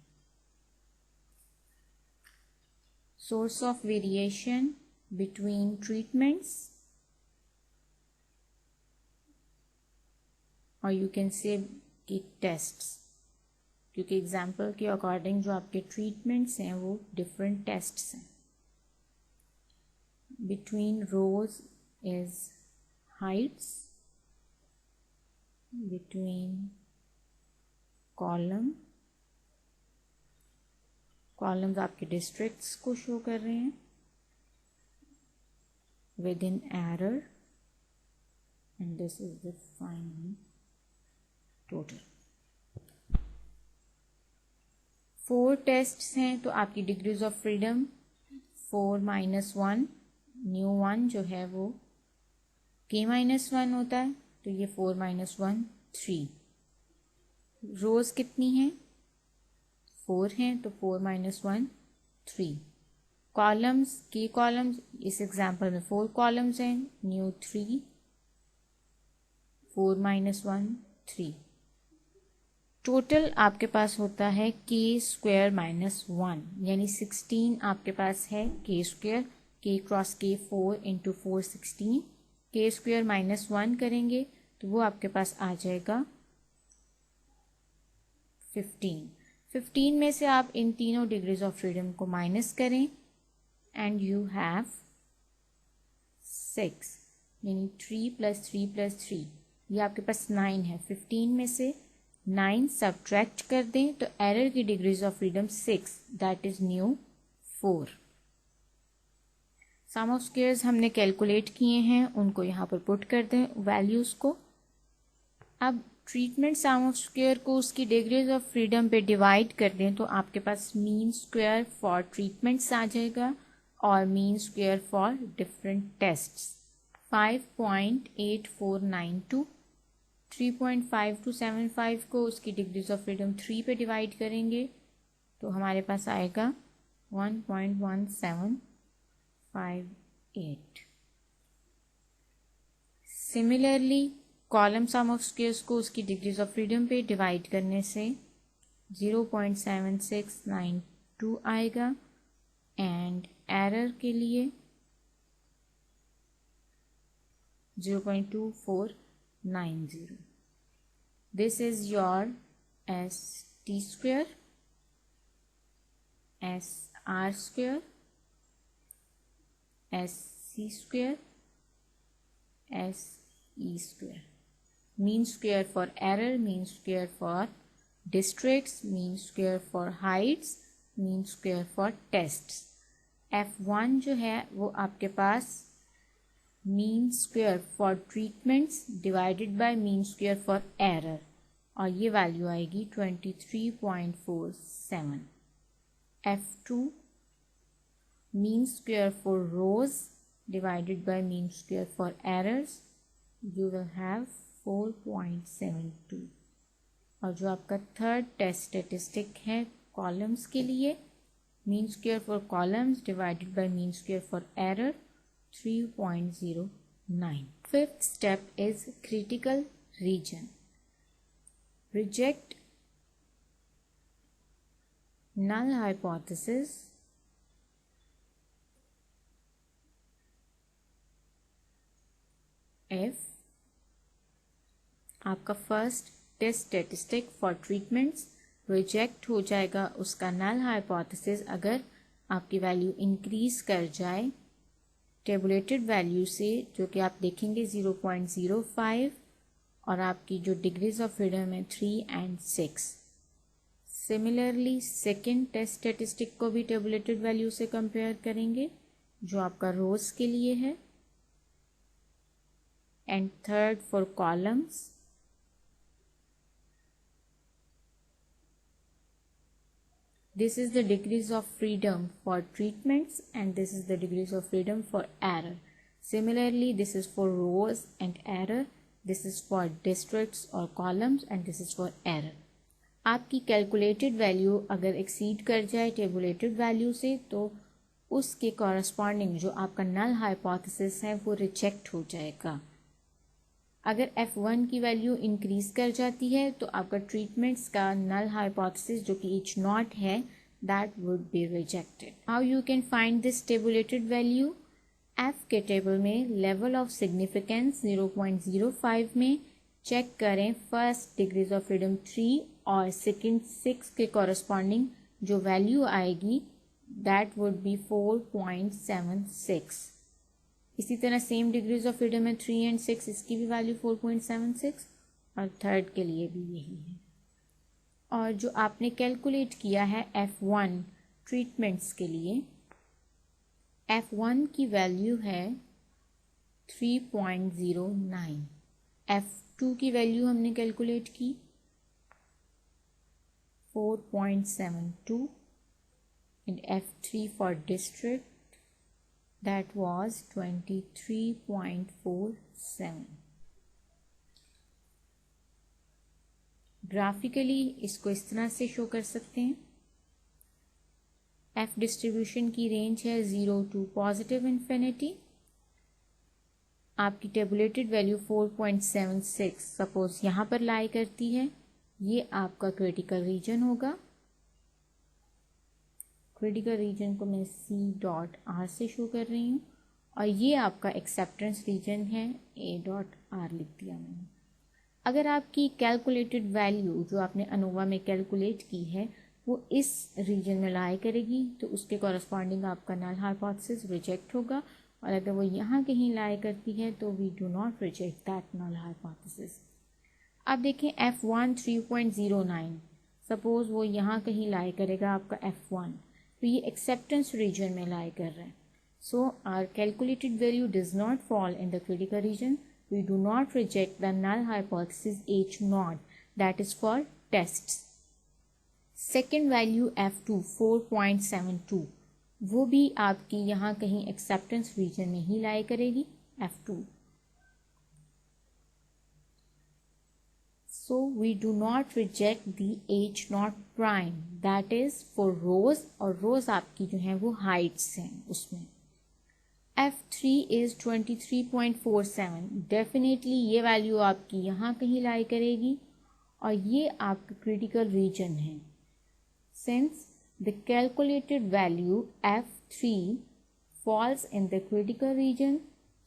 Speaker 2: Source of variation between treatments, or you can say कि tests, क्योंकि एग्जाम्पल के अकॉर्डिंग जो आपके ट्रीटमेंट्स हैं वो डिफरेंट टेस्ट्स हैं। Between rows is heights, between columns आपके डिस्ट्रिक्ट्स को शो कर रहे हैं, with in error, and this is the final total. 4 tests हैं तो आपकी डिग्रीज ऑफ फ्रीडम 4-1, न्यू 1 जो है वो K-1 होता है, तो ये 4-1 3। रोज कितनी हैं? 4 हैं, तो 4-1 3। कॉलम्स, के कॉलम्स इस एग्जाम्पल में 4 कॉलम्स हैं, न्यू 3, 4-1 3। टोटल आपके पास होता है K² -1, यानी 16 आपके पास है K², K cross K 4 into 4 16, K² -1 करेंगे तो वो आपके पास आ जाएगा 15। 15 में से आप इन तीनों डिग्रीज ऑफ फ्रीडम को माइनस करें एंड यू हैव 6, यानी 3 + 3 + 3, ये आपके पास 9 है। 15 में से 9 सब्ट्रैक्ट कर दें तो एरर की degrees of freedom 6, that is nu 4। Sum of squares हमने कैलकुलेट किए हैं, उनको यहाँ पर पुट कर दें वैल्यूज़ को। अब ट्रीटमेंट सम ऑफ स्क्वायर को उसकी डिग्रीज ऑफ फ्रीडम पे डिवाइड कर दें तो आपके पास मीन स्क्वायर फॉर ट्रीटमेंट्स आ जाएगा और mean square for different tests. 5.8492, 3.5275 को उसकी डिग्रीज ऑफ फ्रीडम 3 पे डिवाइड करेंगे तो हमारे पास आएगा 1.1758। Similarly column sum of squares को उसकी डिग्रीज ऑफ फ्रीडम पे डिवाइड करने से 0.7692 आएगा एंड एरर के लिए 0.2490. This is your ST square, SR square, SC square, SE square. Mean square for error, mean square for districts, mean square for heights, mean square for tests. F1 जो है वो आपके पास mean square for treatments divided by mean square for error, और ये value आएगी 23.47. F2 mean square for rows divided by mean square for errors, you will have 4.72. और जो आपका थर्ड टेस्ट स्टेटिस्टिक है कॉलम्स के लिए, mean square for columns divided by mean square for error 3.09. Fifth step is critical region. Reject null hypothesis if आपका first test statistic for treatments reject हो जाएगा उसका नल हाइपोथेसिस अगर आपकी value increase कर जाए टेबुलेटेड वैल्यू से, जो कि आप देखेंगे 0.05, और आपकी जो डिग्रीज ऑफ फ्रीडम है 3 and 6. Similarly second test statistic को भी टेबुलेटेड वैल्यू से कंपेयर करेंगे जो आपका रोज के लिए है, and third for columns. This is the degrees of freedom for treatments and this is the degrees of freedom for error. Similarly, this is for rows and error, this is for districts or columns and this is for error. आपकी calculated value अगर exceed कर जाए tabulated value से तो उसके corresponding जो आपका null hypothesis है वो reject हो जाएगा. अगर F1 की वैल्यू इंक्रीज कर जाती है तो आपका ट्रीटमेंट्स का नल हाइपोथेसिस जो कि H नॉट है that would be rejected. How you can find this tabulated value? F के टेबल में लेवल ऑफ सिग्निफिकेंस 0.05 में चेक करें फर्स्ट डिग्रीज ऑफ फ्रीडम 3 और सेकेंड 6 के कॉरस्पॉन्डिंग जो वैल्यू आएगी दैट वुड बी 4.76. इसी तरह सेम डिग्रीज ऑफ फ्रीडम है 3 and 6, इसकी भी वैल्यू 4.76 और थर्ड के लिए भी यही है. और जो आपने कैलकुलेट किया है F1 ट्रीटमेंट्स के लिए, F1 की वैल्यू है 3.09. F2 की वैल्यू हमने कैलकुलेट की 4.72 and F3 for district that was 23.47. Graphically इसको इस तरह से शो कर सकते हैं. F डिस्ट्रीब्यूशन की रेंज है 0 to पॉजिटिव इन्फिनिटी. आपकी टेबुलेटेड वैल्यू 4.76 सपोज यहाँ पर लाई करती है, ये आपका क्रिटिकल रीजन होगा. क्रिटिकल रीजन को मैं C.R से शो कर रही हूँ और ये आपका एक्सेप्टेंस रीजन है, A.R लिख दिया मैंने. अगर आपकी कैलकुलेटेड वैल्यू जो आपने अनोवा में कैलकुलेट की है वो इस रीजन में लाई करेगी तो उसके कॉरस्पॉन्डिंग आपका नल हाइपोथेसिस रिजेक्ट होगा, और अगर वो यहाँ कहीं लाई करती है तो we do not reject that null hypothesis. अब देखें F1 3.09, सपोज वो यहाँ कहीं लाई करेगा आपका F1, तो ये एक्सेप्टेंस रीजन में लाई कर रहा है. So our calculated value does not fall in the critical region. We do not reject the null hypothesis H not that is for tests. Second value F2 4.72, वो भी आपकी यहाँ कहीं एक्सेप्टेंस रीजन में ही लाई करेगी F2. So we do not reject the H naught prime, that is for rows, और rows आपकी जो हैं वो heights हैं उसमें. F3 is 23.47. डेफिनेटली ये वैल्यू आपकी यहाँ कहीं लाई करेगी और ये आपका क्रिटिकल रीजन है. Since the calculated value F3 falls in the critical region,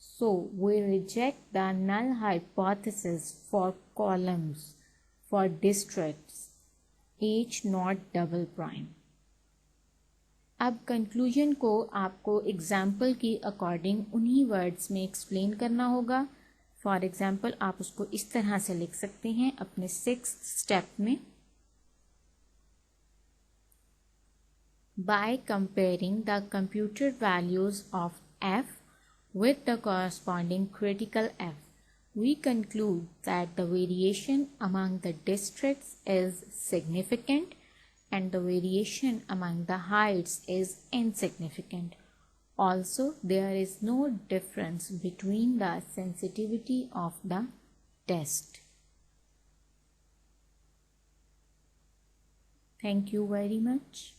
Speaker 2: So we reject the null hypothesis for columns for districts H not double prime. अब कंक्लूजन को आपको एग्जाम्पल की अकॉर्डिंग उन्हीं वर्ड्स में एक्सप्लेन करना होगा. For example आप उसको इस तरह से लिख सकते हैं अपने 6th स्टेप में. By comparing the computed values of f with the corresponding critical f, we conclude that the variation among the districts is significant and the variation among the heights is insignificant. Also, there is no difference between the sensitivity of the test. Thank you very much.